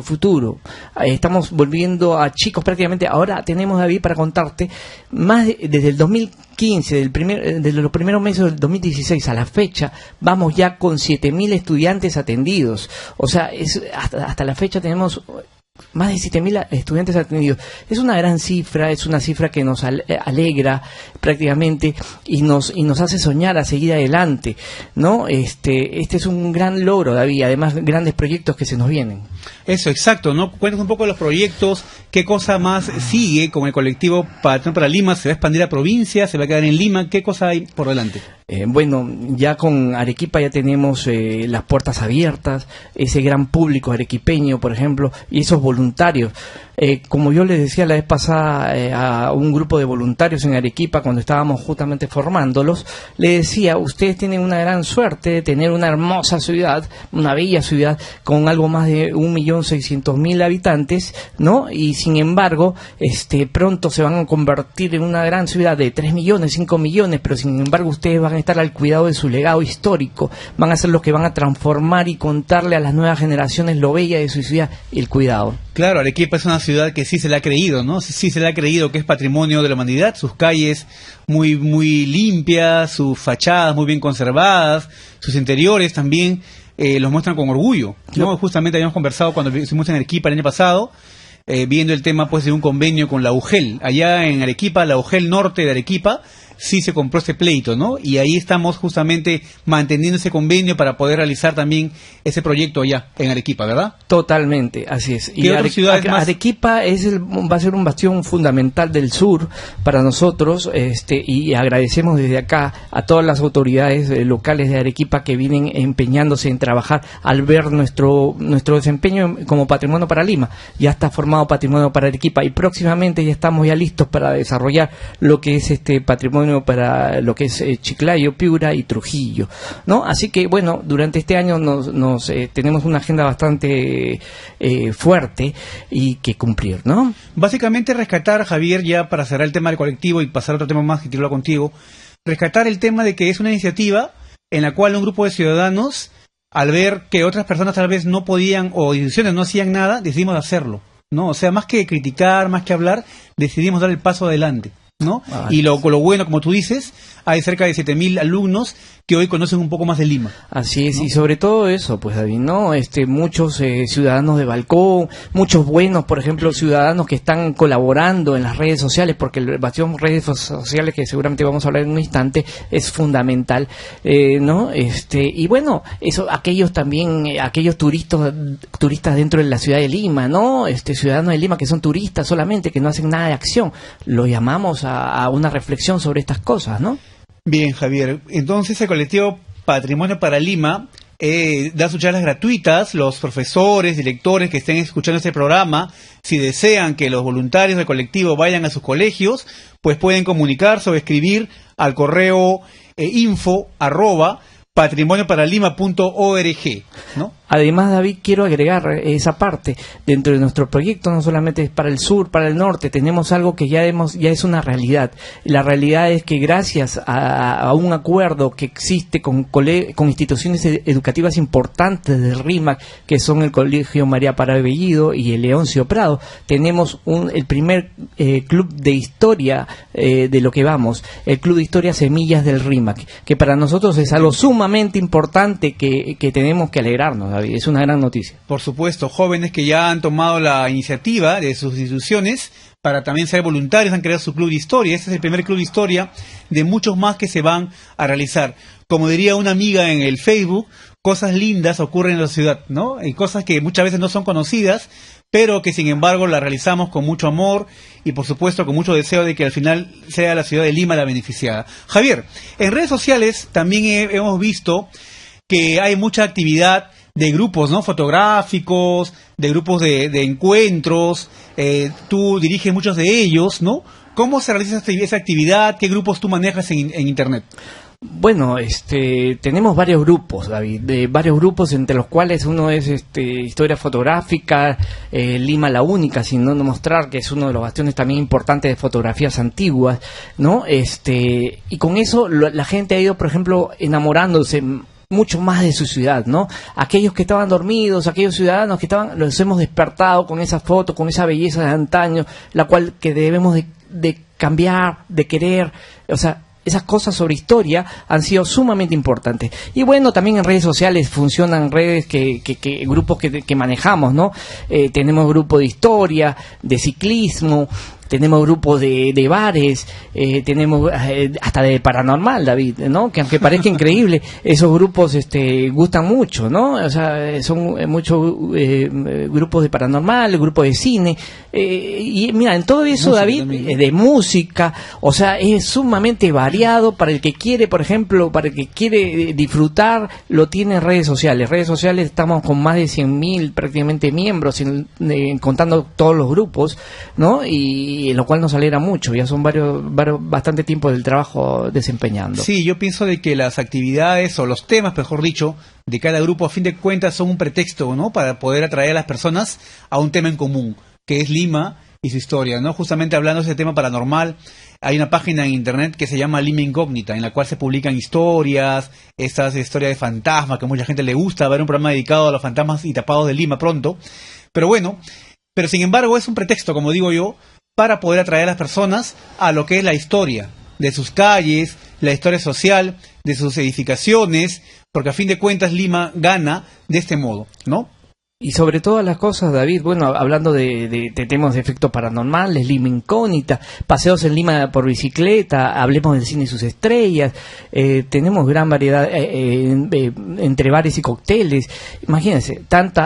C: futuro, estamos volviendo a chicos prácticamente. Ahora tenemos, David, para contarte, desde el 2015, desde los primeros meses del 2016 a la fecha, vamos ya con 7.000 estudiantes atendidos, o sea, hasta la fecha tenemos más de 7.000 estudiantes atendidos. Es una gran cifra, es una cifra que nos alegra prácticamente y nos hace soñar a seguir adelante, ¿no? Este es un gran logro, David, además grandes proyectos que se nos vienen.
A: Eso, exacto, ¿no? Cuéntanos un poco de los proyectos, qué cosa más sigue con el colectivo Patrimonio para Lima, se va a expandir a provincia, se va a quedar en Lima, ¿qué cosa hay por delante?
C: Bueno, ya con Arequipa ya tenemos las puertas abiertas, ese gran público arequipeño, por ejemplo, y esos voluntarios. Como yo les decía la vez pasada a un grupo de voluntarios en Arequipa, cuando estábamos justamente formándolos, les decía, ustedes tienen una gran suerte de tener una hermosa ciudad, una bella ciudad, con algo más de 1.600.000 habitantes, ¿no? Y sin embargo, pronto se van a convertir en una gran ciudad de 3 millones, 5 millones, pero sin embargo ustedes van a estar al cuidado de su legado histórico, van a ser los que van a transformar y contarle a las nuevas generaciones lo bella de su ciudad y el cuidado.
A: Claro, Arequipa es una ciudad que sí se le ha creído, ¿no? Sí se le ha creído que es patrimonio de la humanidad, sus calles muy limpias, sus fachadas muy bien conservadas, sus interiores también los muestran con orgullo, ¿no? Justamente habíamos conversado cuando estuvimos en Arequipa el año pasado, viendo el tema pues de un convenio con la UGEL, allá en Arequipa, la UGEL norte de Arequipa, sí se compró este pleito, ¿no? Y ahí estamos justamente manteniendo ese convenio para poder realizar también ese proyecto allá en Arequipa, ¿verdad?
C: Totalmente, así es.
A: Y
C: Arequipa va a ser un bastión fundamental del sur para nosotros, y agradecemos desde acá a todas las autoridades locales de Arequipa que vienen empeñándose en trabajar al ver nuestro desempeño como Patrimonio para Lima. Ya está formado Patrimonio para Arequipa y próximamente ya estamos listos para desarrollar lo que es patrimonio para lo que es Chiclayo, Piura y Trujillo, ¿no? Así que bueno, durante este año tenemos una agenda bastante fuerte y que cumplir, ¿no?
A: Básicamente rescatar, Javier, ya para cerrar el tema del colectivo y pasar a otro tema más que quiero hablar contigo, rescatar el tema de que es una iniciativa en la cual un grupo de ciudadanos, al ver que otras personas tal vez no podían o instituciones no hacían nada, decidimos hacerlo, ¿no? O sea, más que criticar, más que hablar, decidimos dar el paso adelante, ¿no? Y lo bueno, como tú dices, hay cerca de 7.000 alumnos que hoy conocen un poco más de Lima.
C: Así es,
A: ¿no?
C: Y sobre todo eso, pues David, ¿no? Muchos ciudadanos de balcón, muchos buenos, por ejemplo, ciudadanos que están colaborando en las redes sociales, porque el bastión redes sociales, que seguramente vamos a hablar en un instante, es fundamental, ¿no? Y bueno, eso, aquellos turistas dentro de la ciudad de Lima, ¿no? Ciudadanos de Lima que son turistas solamente, que no hacen nada de acción, los llamamos a una reflexión sobre estas cosas, ¿no?
A: Bien, Javier. Entonces el colectivo Patrimonio para Lima da sus charlas gratuitas. Los profesores, directores que estén escuchando este programa, si desean que los voluntarios del colectivo vayan a sus colegios, pues pueden comunicarse o escribir al correo info@patrimonioparalima.org, ¿no?
C: Además, David, quiero agregar esa parte. Dentro de nuestro proyecto no solamente es para el sur, para el norte, tenemos algo que ya es una realidad. La realidad es que gracias a un acuerdo que existe con instituciones educativas importantes del RIMAC, que son el Colegio María Parada Bellido y el Leoncio Prado, tenemos el primer club de historia de lo que vamos, el Club de Historia Semillas del RIMAC, que para nosotros es algo sumamente importante que tenemos que alegrarnos, David. Es una gran noticia.
A: Por supuesto, jóvenes que ya han tomado la iniciativa de sus instituciones para también ser voluntarios, han creado su club de historia. Este es el primer club de historia de muchos más que se van a realizar. Como diría una amiga en el Facebook, cosas lindas ocurren en la ciudad, ¿no? Hay cosas que muchas veces no son conocidas, pero que sin embargo las realizamos con mucho amor y por supuesto con mucho deseo de que al final sea la ciudad de Lima la beneficiada. Javier, en redes sociales también hemos visto que hay mucha actividad de grupos, ¿no? Fotográficos, de grupos de encuentros, tú diriges muchos de ellos, ¿no? ¿Cómo se realiza esa actividad? ¿Qué grupos tú manejas en Internet?
C: Bueno, tenemos varios grupos, David, varios grupos entre los cuales uno es historia fotográfica, Lima la única, sin no mostrar, que es uno de los bastiones también importantes de fotografías antiguas, ¿no? Y con eso la gente ha ido, por ejemplo, enamorándose mucho más de su ciudad, ¿no? Aquellos que estaban dormidos, aquellos ciudadanos que los hemos despertado con esa foto, con esa belleza de antaño, la cual que debemos de cambiar, de querer, o sea, esas cosas sobre historia han sido sumamente importantes. Y bueno, también en redes sociales funcionan redes grupos que manejamos, ¿no? Tenemos grupo de historia, de ciclismo, tenemos grupos de bares, tenemos hasta de paranormal, David, ¿no? Que aunque parezca increíble, esos grupos gustan mucho, ¿no? O sea, son muchos grupos de paranormal, grupos de cine, y mira, en todo eso, David, de música, o sea, es sumamente variado para el que quiere, por ejemplo, para el que quiere disfrutar, lo tiene en redes sociales. Redes sociales estamos con más de 100.000 prácticamente miembros, contando todos los grupos, ¿no? Y lo cual nos alegra mucho, ya son bastante tiempo del trabajo desempeñando.
A: Sí, yo pienso de que las actividades o los temas, mejor dicho, de cada grupo a fin de cuentas son un pretexto, ¿no? Para poder atraer a las personas a un tema en común, que es Lima y su historia, ¿no? Justamente hablando de ese tema paranormal, hay una página en internet que se llama Lima Incógnita, en la cual se publican historias, estas historias de fantasmas, que a mucha gente le gusta, ver un programa dedicado a los fantasmas y tapados de Lima pronto, pero sin embargo es un pretexto, como digo yo, para poder atraer a las personas a lo que es la historia de sus calles, la historia social, de sus edificaciones, porque a fin de cuentas Lima gana de este modo, ¿no?
C: Y sobre todas las cosas, David, bueno, hablando de temas de efectos paranormales, Lima Incógnita, paseos en Lima por bicicleta, hablemos del cine y sus estrellas, tenemos gran variedad entre bares y cócteles, imagínense,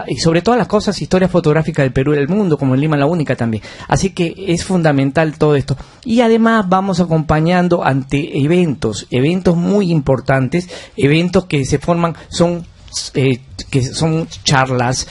C: y sobre todas las cosas, historias fotográficas del Perú y del mundo, como en Lima la Única también. Así que es fundamental todo esto. Y además vamos acompañando ante eventos muy importantes, eventos que se forman, que son charlas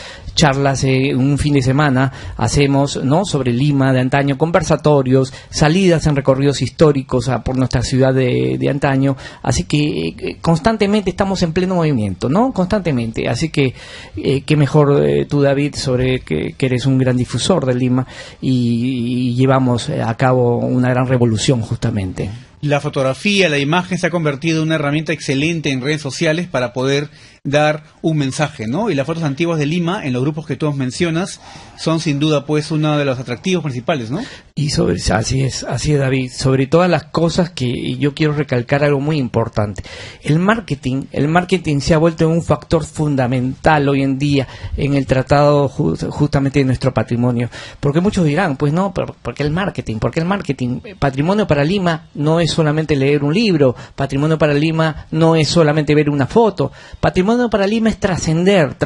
C: un fin de semana hacemos, ¿no? Sobre Lima de antaño, conversatorios, salidas en recorridos históricos por nuestra ciudad de antaño, así que constantemente estamos en pleno movimiento, ¿no? Constantemente, así que qué mejor tú, David, sobre que eres un gran difusor de Lima y llevamos a cabo una gran revolución justamente.
A: La fotografía, la imagen se ha convertido en una herramienta excelente en redes sociales para poder dar un mensaje, ¿no? Y las fotos antiguas de Lima, en los grupos que tú mencionas, son sin duda pues uno de los atractivos principales, ¿no?
C: Y así es, David, sobre todas las cosas que yo quiero recalcar algo muy importante. El marketing se ha vuelto un factor fundamental hoy en día en el tratado justamente de nuestro patrimonio. Porque muchos dirán, pues no, pero ¿por qué el marketing? ¿Por qué el marketing? Patrimonio para Lima no es solamente leer un libro, patrimonio para Lima no es solamente ver una foto, patrimonio para Lima es trascender,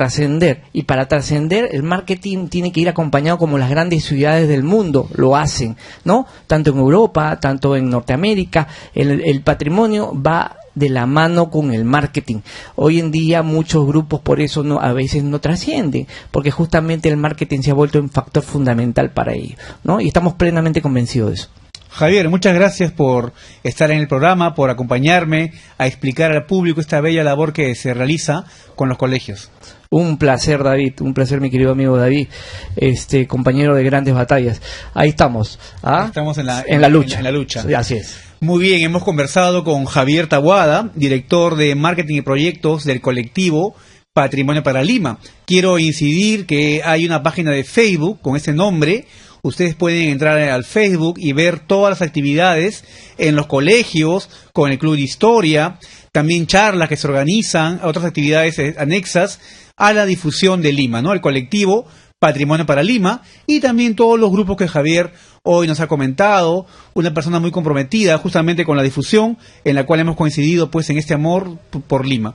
C: y para trascender el marketing tiene que ir acompañado como las grandes ciudades del mundo lo hacen, ¿no? Tanto en Europa, tanto en Norteamérica, el patrimonio va de la mano con el marketing. Hoy en día muchos grupos por eso a veces no trascienden, porque justamente el marketing se ha vuelto un factor fundamental para ello, ¿no? Y estamos plenamente convencidos de eso.
A: Javier, muchas gracias por estar en el programa, por acompañarme a explicar al público esta bella labor que se realiza con los colegios.
C: Un placer, David, un placer, mi querido amigo David, compañero de grandes batallas. Ahí estamos,
A: Estamos en la lucha. En la lucha.
C: Sí, así es.
A: Muy bien, hemos conversado con Javier Taboada, director de Marketing y Proyectos del colectivo Patrimonio para Lima. Quiero incidir que hay una página de Facebook con ese nombre. Ustedes pueden entrar al Facebook y ver todas las actividades en los colegios, con el Club de Historia, también charlas que se organizan, otras actividades anexas a la difusión de Lima, ¿no? El colectivo Patrimonio para Lima y también todos los grupos que Javier hoy nos ha comentado, una persona muy comprometida justamente con la difusión, en la cual hemos coincidido pues en este amor por Lima.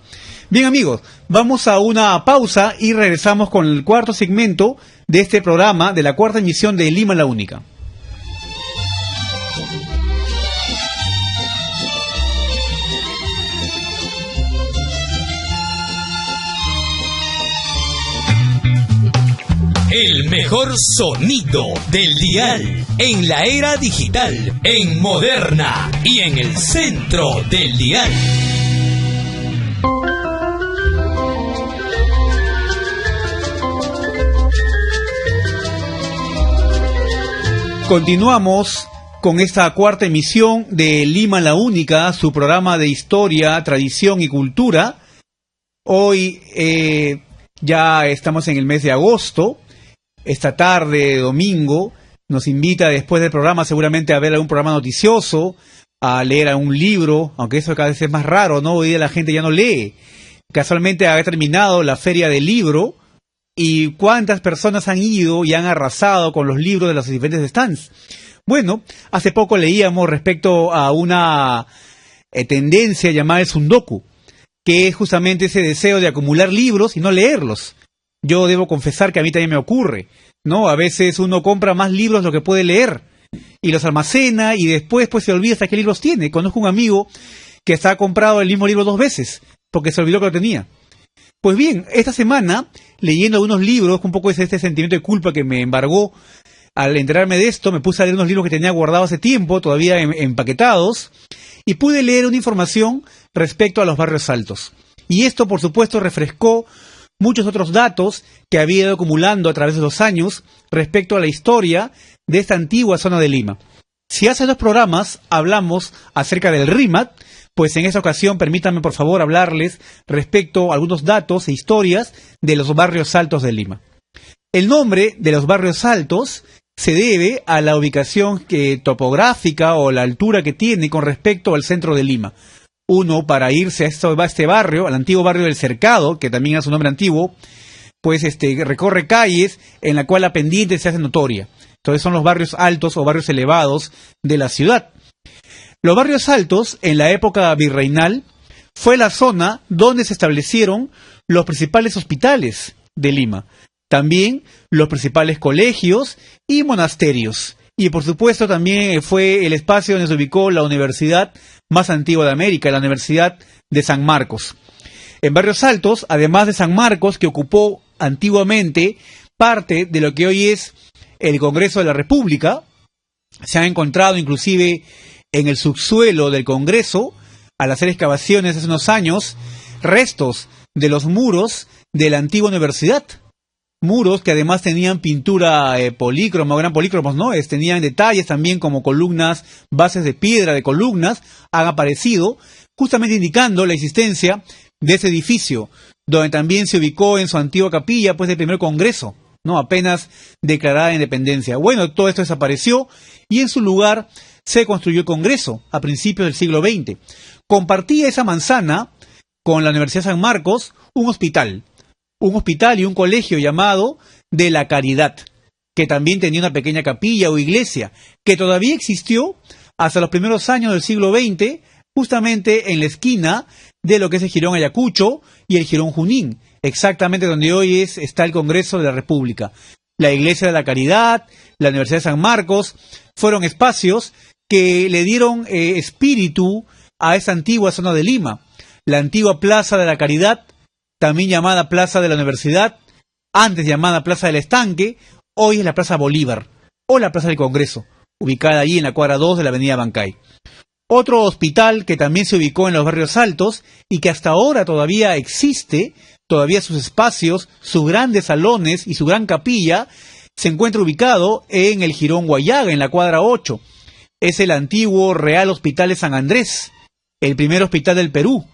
A: Bien, amigos, vamos a una pausa y regresamos con el cuarto segmento de este programa, de la cuarta emisión de Lima la Única.
B: El mejor sonido del dial en la era digital, en Moderna y en el centro del dial.
A: Continuamos con esta cuarta emisión de Lima la Única, su programa de historia, tradición y cultura. Hoy ya estamos en el mes de agosto. Esta tarde, domingo, nos invita después del programa seguramente a ver algún programa noticioso, a leer un libro, aunque eso cada vez es más raro, ¿no? Hoy día la gente ya no lee. Casualmente ha terminado la feria del libro y cuántas personas han ido y han arrasado con los libros de los diferentes stands. Bueno, hace poco leíamos respecto a una tendencia llamada el Sundoku, que es justamente ese deseo de acumular libros y no leerlos. Yo debo confesar que a mí también me ocurre, ¿no? A veces uno compra más libros de lo que puede leer y los almacena y después pues se olvida hasta qué libros tiene. Conozco un amigo que hasta ha comprado el mismo libro 2 veces porque se olvidó que lo tenía. Pues bien, esta semana, leyendo algunos libros, un poco es este sentimiento de culpa que me embargó al enterarme de esto, me puse a leer unos libros que tenía guardados hace tiempo, todavía empaquetados, y pude leer una información respecto a los barrios altos. Y esto, por supuesto, refrescó muchos otros datos que había ido acumulando a través de los años respecto a la historia de esta antigua zona de Lima. Si hace 2 programas hablamos acerca del RIMAT, pues en esta ocasión permítanme por favor hablarles respecto a algunos datos e historias de los barrios altos de Lima. El nombre de los barrios altos se debe a la ubicación topográfica o la altura que tiene con respecto al centro de Lima. Uno, para irse a este barrio, al antiguo barrio del Cercado, que también es su nombre antiguo, pues recorre calles en la cual la pendiente se hace notoria. Entonces son los barrios altos o barrios elevados de la ciudad. Los barrios altos, en la época virreinal, fue la zona donde se establecieron los principales hospitales de Lima. También los principales colegios y monasterios. Y por supuesto también fue el espacio donde se ubicó la universidad más antigua de América, la Universidad de San Marcos. En Barrios Altos, además de San Marcos, que ocupó antiguamente parte de lo que hoy es el Congreso de la República, se han encontrado inclusive en el subsuelo del Congreso, al hacer excavaciones hace unos años, restos de los muros de la antigua universidad. Muros que además tenían pintura polícroma, gran polícromos, ¿no? Tenían detalles también como columnas, bases de piedra de columnas, han aparecido, justamente indicando la existencia de ese edificio, donde también se ubicó en su antigua capilla, pues, el primer Congreso, ¿no? Apenas declarada de independencia. Bueno, todo esto desapareció y en su lugar se construyó el Congreso a principios del siglo XX. Compartía esa manzana con la Universidad de San Marcos un hospital y un colegio llamado de la Caridad, que también tenía una pequeña capilla o iglesia, que todavía existió hasta los primeros años del siglo XX, justamente en la esquina de lo que es el Jirón Ayacucho y el Jirón Junín, exactamente donde hoy está el Congreso de la República. La Iglesia de la Caridad, la Universidad de San Marcos, fueron espacios que le dieron espíritu a esa antigua zona de Lima. La antigua Plaza de la Caridad, también llamada Plaza de la Universidad, antes llamada Plaza del Estanque, hoy es la Plaza Bolívar, o la Plaza del Congreso, ubicada allí en la cuadra 2 de la avenida Bancay. Otro hospital que también se ubicó en los barrios altos y que hasta ahora todavía existe, todavía sus espacios, sus grandes salones y su gran capilla, se encuentra ubicado en el Jirón Guayaga, en la cuadra 8. Es el antiguo Real Hospital de San Andrés, el primer hospital del Perú,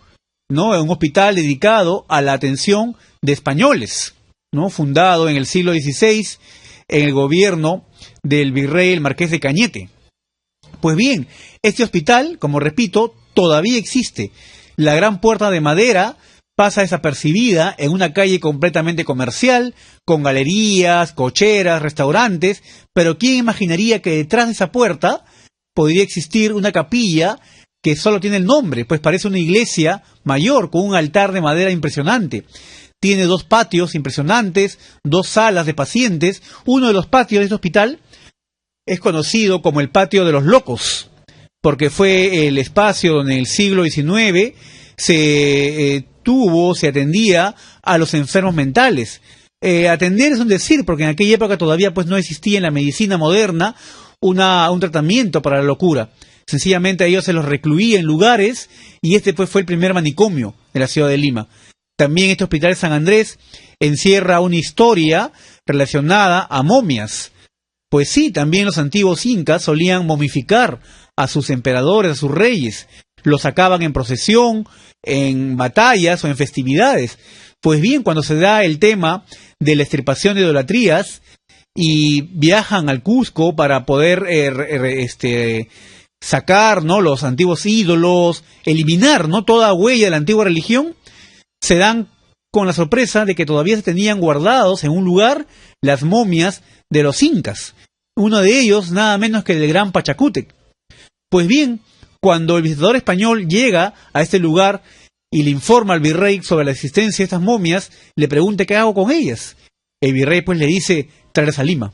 A: ¿no? Un hospital dedicado a la atención de españoles, ¿no? Fundado en el siglo XVI en el gobierno del virrey el Marqués de Cañete. Pues bien, este hospital, como repito, todavía existe. La gran puerta de madera pasa desapercibida en una calle completamente comercial, con galerías, cocheras, restaurantes, pero ¿quién imaginaría que detrás de esa puerta podría existir una capilla que solo tiene el nombre? Pues parece una iglesia mayor, con un altar de madera impresionante. Tiene 2 patios impresionantes, 2 salas de pacientes. Uno de los patios de este hospital es conocido como el Patio de los Locos, porque fue el espacio donde en el siglo XIX se atendía a los enfermos mentales. Atender es un decir, porque en aquella época todavía pues no existía en la medicina moderna un tratamiento para la locura. Sencillamente a ellos se los recluía en lugares y este pues fue el primer manicomio de la ciudad de Lima. También este hospital de San Andrés encierra una historia relacionada a momias. Pues sí, también los antiguos incas solían momificar a sus emperadores, a sus reyes. Los sacaban en procesión, en batallas o en festividades. Pues bien, cuando se da el tema de la extirpación de idolatrías y viajan al Cusco para poder sacar, ¿no?, los antiguos ídolos, eliminar, ¿no?, toda huella de la antigua religión, se dan con la sorpresa de que todavía se tenían guardados en un lugar las momias de los incas. Uno de ellos, nada menos que el gran Pachacútec. Pues bien, cuando el visitador español llega a este lugar y le informa al virrey sobre la existencia de estas momias, le pregunta qué hago con ellas. El virrey pues le dice, tráelas a Lima.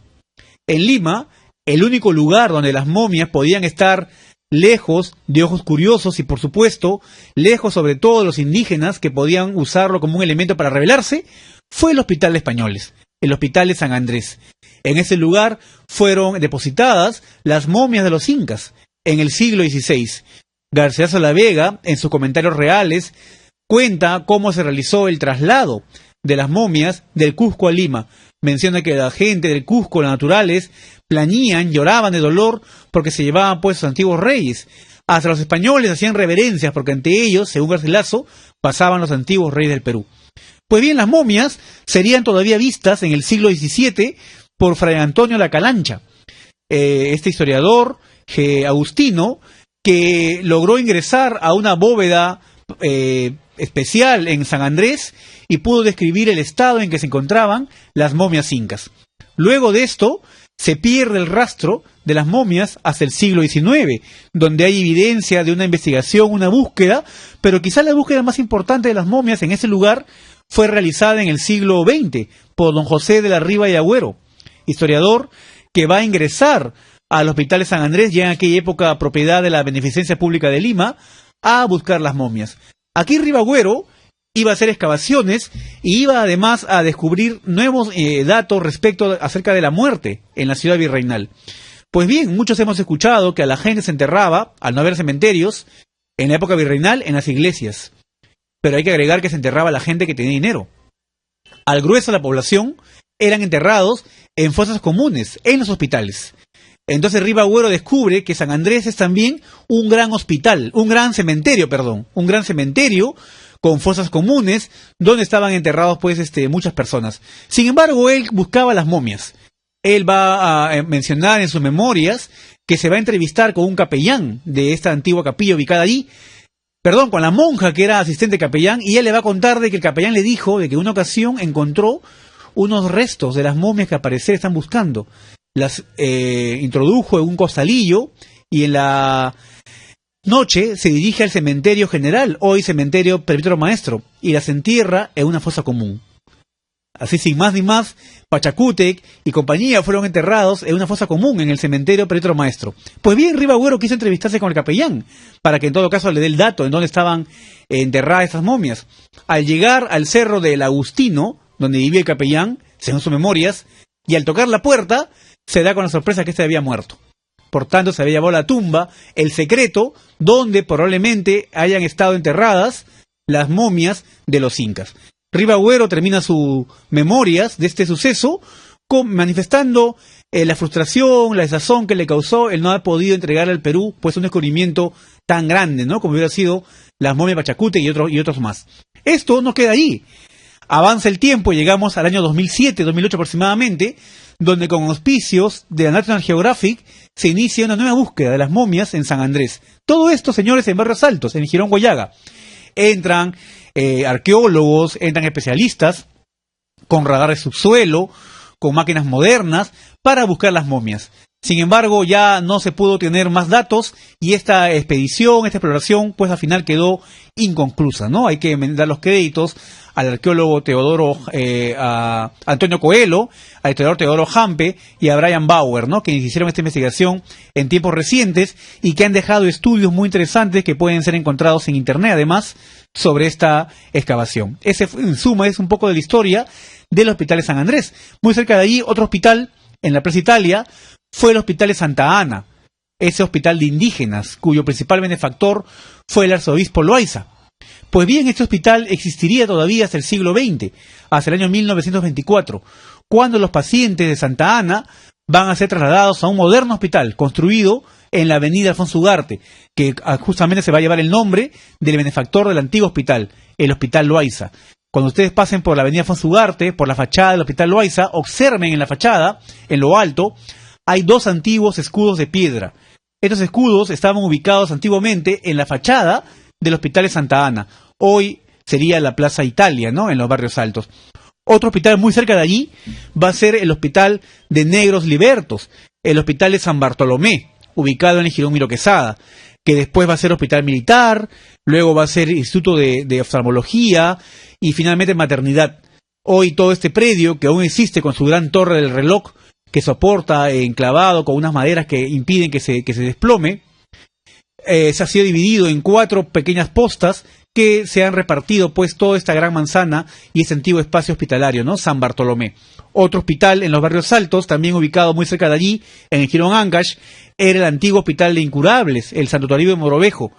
A: En Lima, el único lugar donde las momias podían estar lejos de ojos curiosos y, por supuesto, lejos sobre todo de los indígenas que podían usarlo como un elemento para rebelarse, fue el Hospital de Españoles, el Hospital de San Andrés. En ese lugar fueron depositadas las momias de los incas en el siglo XVI. Garcilaso la Vega, en sus comentarios reales, cuenta cómo se realizó el traslado de las momias del Cusco a Lima. Menciona que la gente del Cusco, los naturales, plañían, lloraban de dolor porque se llevaban pues sus antiguos reyes. Hasta los españoles hacían reverencias porque ante ellos, según Garcilaso, pasaban los antiguos reyes del Perú. Pues bien, las momias serían todavía vistas en el siglo XVII por Fray Antonio La Calancha, este historiador agustino que logró ingresar a una bóveda especial en San Andrés y pudo describir el estado en que se encontraban las momias incas. Luego de esto, se pierde el rastro de las momias hasta el siglo XIX, donde hay evidencia de una investigación, una búsqueda, pero quizá la búsqueda más importante de las momias en ese lugar fue realizada en el siglo XX por don José de la Riva y Agüero, historiador que va a ingresar al Hospital de San Andrés, ya en aquella época propiedad de la Beneficencia Pública de Lima, a buscar las momias. Aquí Ribagüero iba a hacer excavaciones y iba además a descubrir nuevos datos acerca de la muerte en la ciudad virreinal. Pues bien, muchos hemos escuchado que a la gente se enterraba, al no haber cementerios, en la época virreinal, en las iglesias. Pero hay que agregar que se enterraba a la gente que tenía dinero. Al grueso de la población eran enterrados en fosas comunes, en los hospitales. Entonces Ribagüero descubre que San Andrés es también un gran cementerio con fosas comunes donde estaban enterrados pues muchas personas. Sin embargo, él buscaba las momias. Él va a mencionar en sus memorias que se va a entrevistar con un capellán de esta antigua capilla ubicada allí, con la monja que era asistente capellán, y él le va a contar de que el capellán le dijo de que en una ocasión encontró unos restos de las momias que al parecer están buscando. Las introdujo en un costalillo y en la noche se dirige al cementerio general, hoy cementerio Presbítero Maestro, y las entierra en una fosa común. Así, sin más ni más, Pachacútec y compañía fueron enterrados en una fosa común en el cementerio Presbítero Maestro. Pues bien, Ribagüero quiso entrevistarse con el capellán, para que en todo caso le dé el dato en dónde estaban enterradas esas momias. Al llegar al cerro del Agustino, donde vivía el capellán, según sus memorias, y al tocar la puerta, se da con la sorpresa que había muerto. Por tanto, se había llevado a la tumba el secreto donde probablemente hayan estado enterradas las momias de los incas. Ribagüero termina sus memorias de este suceso manifestando la frustración, la desazón que le causó el no haber podido entregar al Perú pues un descubrimiento tan grande, ¿no?, como hubiera sido las momias de Pachacútec y otros más. Esto no queda ahí. Avanza el tiempo y llegamos al año 2007, 2008 aproximadamente, donde con auspicios de la National Geographic se inicia una nueva búsqueda de las momias en San Andrés. Todo esto, señores, en Barrios Altos, en Girón, Guayaga. Entran arqueólogos, entran especialistas con radares subsuelo, con máquinas modernas, para buscar las momias. Sin embargo, ya no se pudo tener más datos y esta expedición, esta exploración, pues al final quedó inconclusa, ¿no? Hay que dar los créditos al arqueólogo a Antonio Coelho, al historiador Teodoro Hampe y a Brian Bauer, ¿no?, quienes hicieron esta investigación en tiempos recientes y que han dejado estudios muy interesantes que pueden ser encontrados en internet, además, sobre esta excavación. Ese, en suma, es un poco de la historia del Hospital de San Andrés. Muy cerca de allí, otro hospital, en la Plaza Italia, fue el Hospital de Santa Ana, ese hospital de indígenas, cuyo principal benefactor fue el arzobispo Loaiza. Pues bien, este hospital existiría todavía hasta el siglo XX, hasta el año 1924, cuando los pacientes de Santa Ana van a ser trasladados a un moderno hospital construido en la avenida Alfonso Ugarte, que justamente se va a llevar el nombre del benefactor del antiguo hospital, el Hospital Loaiza. Cuando ustedes pasen por la avenida Alfonso Ugarte, por la fachada del Hospital Loaiza, observen en la fachada, en lo alto, hay dos antiguos escudos de piedra. Estos escudos estaban ubicados antiguamente en la fachada del Hospital de Santa Ana. Hoy sería la Plaza Italia, ¿no?, en los Barrios Altos. Otro hospital muy cerca de allí va a ser el Hospital de Negros Libertos, el Hospital de San Bartolomé, ubicado en el Jirón Miro Quesada, que después va a ser hospital militar, luego va a ser instituto de oftalmología y finalmente maternidad. Hoy todo este predio, que aún existe con su gran torre del reloj, que soporta enclavado con unas maderas que impiden que se desplome, se ha sido dividido en 4 pequeñas postas que se han repartido pues toda esta gran manzana y ese antiguo espacio hospitalario, ¿no?, San Bartolomé. Otro hospital en los Barrios Altos, también ubicado muy cerca de allí, en el Jirón Ancash, era el antiguo Hospital de Incurables, el Santo Toribio de Mogrovejo,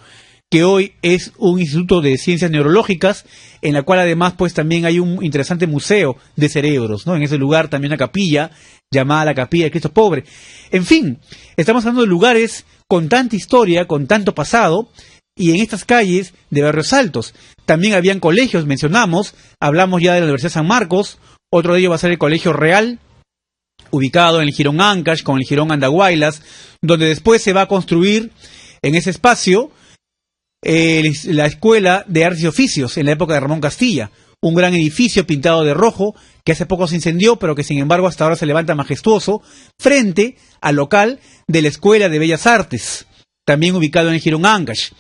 A: que hoy es un instituto de ciencias neurológicas, en la cual además pues también hay un interesante museo de cerebros, ¿no? En ese lugar también una capilla llamada la Capilla de Cristo Pobre. En fin, estamos hablando de lugares con tanta historia, con tanto pasado, y en estas calles de Barrios Altos también habían colegios, mencionamos, hablamos ya de la Universidad San Marcos, otro de ellos va a ser el Colegio Real, ubicado en el Jirón Ancash con el Jirón Andahuaylas, donde después se va a construir en ese espacio la Escuela de Artes y Oficios en la época de Ramón Castilla, un gran edificio pintado de rojo que hace poco se incendió, pero que sin embargo hasta ahora se levanta majestuoso frente al local de la Escuela de Bellas Artes, también ubicado en el Jirón Ancash,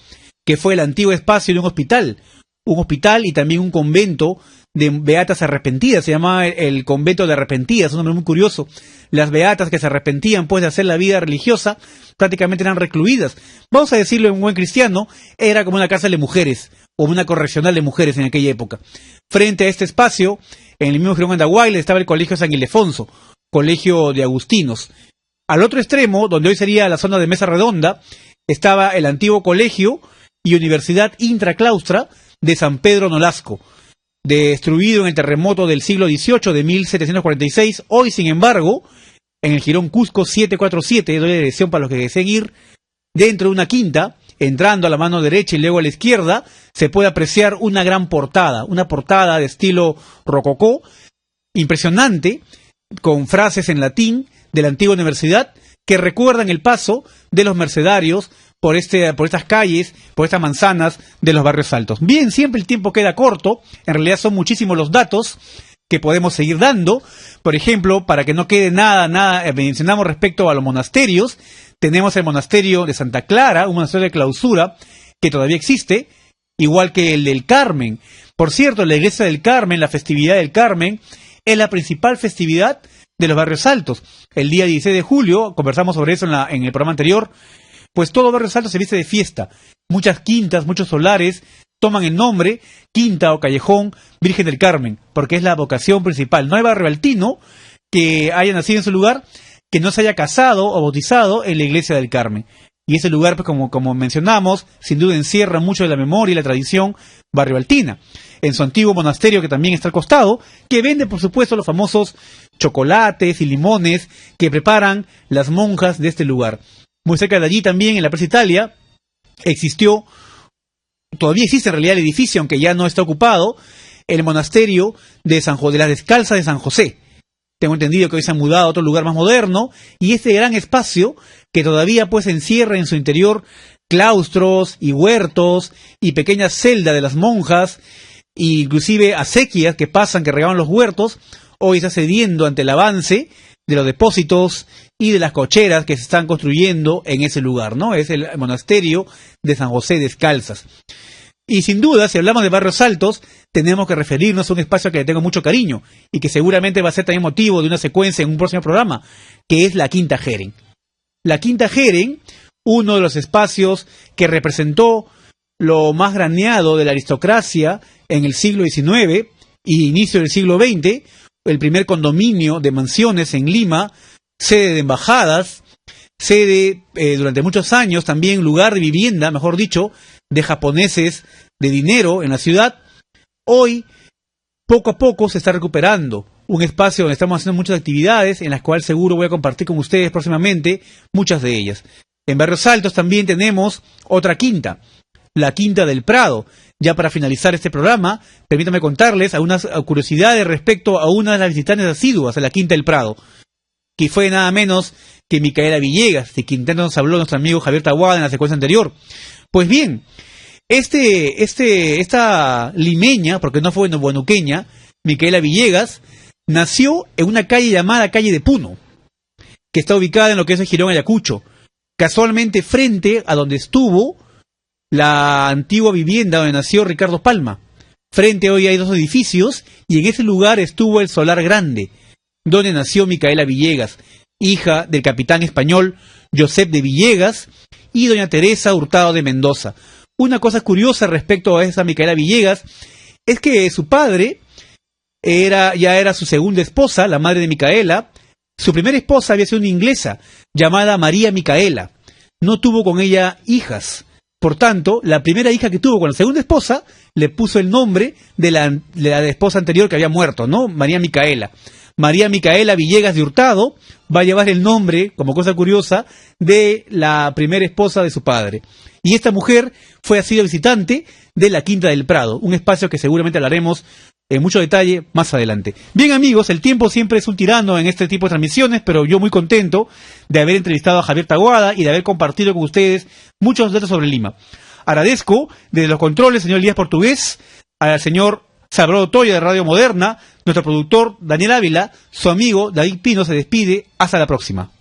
A: que fue el antiguo espacio de un hospital y también un convento de beatas arrepentidas. Se llamaba el convento de arrepentidas, un nombre muy curioso. Las beatas que se arrepentían pues de hacer la vida religiosa prácticamente eran recluidas. Vamos a decirlo en un buen cristiano, era como una cárcel de mujeres o una correccional de mujeres en aquella época. Frente a este espacio, en el mismo Jirón Andahuaylas, estaba el Colegio San Ildefonso, colegio de agustinos. Al otro extremo, donde hoy sería la zona de Mesa Redonda, estaba el antiguo colegio y Universidad Intraclaustra de San Pedro Nolasco, destruido en el terremoto del siglo XVIII de 1746. Hoy, sin embargo, en el Jirón Cusco 747, doy la dirección para los que deseen ir, dentro de una quinta, entrando a la mano derecha y luego a la izquierda, se puede apreciar una gran portada, una portada de estilo rococó, impresionante, con frases en latín de la antigua universidad, que recuerdan el paso de los mercedarios por estas calles, por estas manzanas de los Barrios Altos. Bien, siempre el tiempo queda corto, en realidad son muchísimos los datos que podemos seguir dando. Por ejemplo, para que no quede nada, mencionamos respecto a los monasterios, tenemos el monasterio de Santa Clara, un monasterio de clausura que todavía existe, igual que el del Carmen. Por cierto, la iglesia del Carmen, la festividad del Carmen, es la principal festividad de los Barrios Altos. El día 16 de julio, conversamos sobre eso en el programa anterior, pues todo Barrios Altos se viste de fiesta. Muchas quintas, muchos solares toman el nombre Quinta o Callejón Virgen del Carmen, porque es la vocación principal. No hay barrio altino que haya nacido en su lugar que no se haya casado o bautizado en la iglesia del Carmen. Y ese lugar, pues como mencionamos, sin duda encierra mucho de la memoria y la tradición barrioaltina. En su antiguo monasterio, que también está al costado, que vende, por supuesto, los famosos chocolates y limones que preparan las monjas de este lugar. Muy cerca de allí también, en la Plaza Italia, todavía existe en realidad el edificio, aunque ya no está ocupado, el monasterio de las Descalzas de San José. Tengo entendido que hoy se han mudado a otro lugar más moderno, y este gran espacio que todavía pues encierra en su interior claustros y huertos y pequeñas celdas de las monjas, e inclusive acequias que regaban los huertos, hoy está cediendo ante el avance de los depósitos y de las cocheras que se están construyendo en ese lugar, ¿no? Es el monasterio de San José Descalzas. Y sin duda, si hablamos de Barrios Altos, tenemos que referirnos a un espacio que le tengo mucho cariño y que seguramente va a ser también motivo de una secuencia en un próximo programa, que es la Quinta Jeren. La Quinta Jeren, uno de los espacios que representó lo más graneado de la aristocracia en el siglo XIX y inicio del siglo XX, el primer condominio de mansiones en Lima, sede de embajadas, sede durante muchos años también lugar de vivienda, mejor dicho, de japoneses de dinero en la ciudad. Hoy, poco a poco se está recuperando un espacio donde estamos haciendo muchas actividades, en las cuales seguro voy a compartir con ustedes próximamente muchas de ellas. En Barrios Altos también tenemos otra quinta, la Quinta del Prado. Ya para finalizar este programa, permítanme contarles algunas curiosidades respecto a una de las visitantes asiduas a la Quinta del Prado, que fue nada menos que Micaela Villegas, de quien tanto nos habló nuestro amigo Javier Taboada en la secuencia anterior. Pues bien, esta limeña, porque no fue guanuqueña, Micaela Villegas, nació en una calle llamada Calle de Puno, que está ubicada en lo que es el Jirón Ayacucho, casualmente frente a donde estuvo la antigua vivienda donde nació Ricardo Palma. Frente hoy hay 2 edificios y en ese lugar estuvo el Solar Grande, donde nació Micaela Villegas, hija del capitán español Josep de Villegas y doña Teresa Hurtado de Mendoza. Una cosa curiosa respecto a esa Micaela Villegas es que su padre ya era su segunda esposa, la madre de Micaela. Su primera esposa había sido una inglesa llamada María Micaela. No tuvo con ella hijas. Por tanto, la primera hija que tuvo con la segunda esposa le puso el nombre de la esposa anterior que había muerto, ¿no? María Micaela. María Micaela Villegas de Hurtado va a llevar el nombre, como cosa curiosa, de la primera esposa de su padre. Y esta mujer fue así visitante de la Quinta del Prado, un espacio que seguramente hablaremos en mucho detalle más adelante. Bien, amigos, el tiempo siempre es un tirano en este tipo de transmisiones, pero yo muy contento de haber entrevistado a Javier Taboada y de haber compartido con ustedes muchos datos sobre Lima. Agradezco desde los controles, señor Elías Portugués, al señor Salvador Toya de Radio Moderna, nuestro productor Daniel Ávila, su amigo David Pino se despide. Hasta la próxima.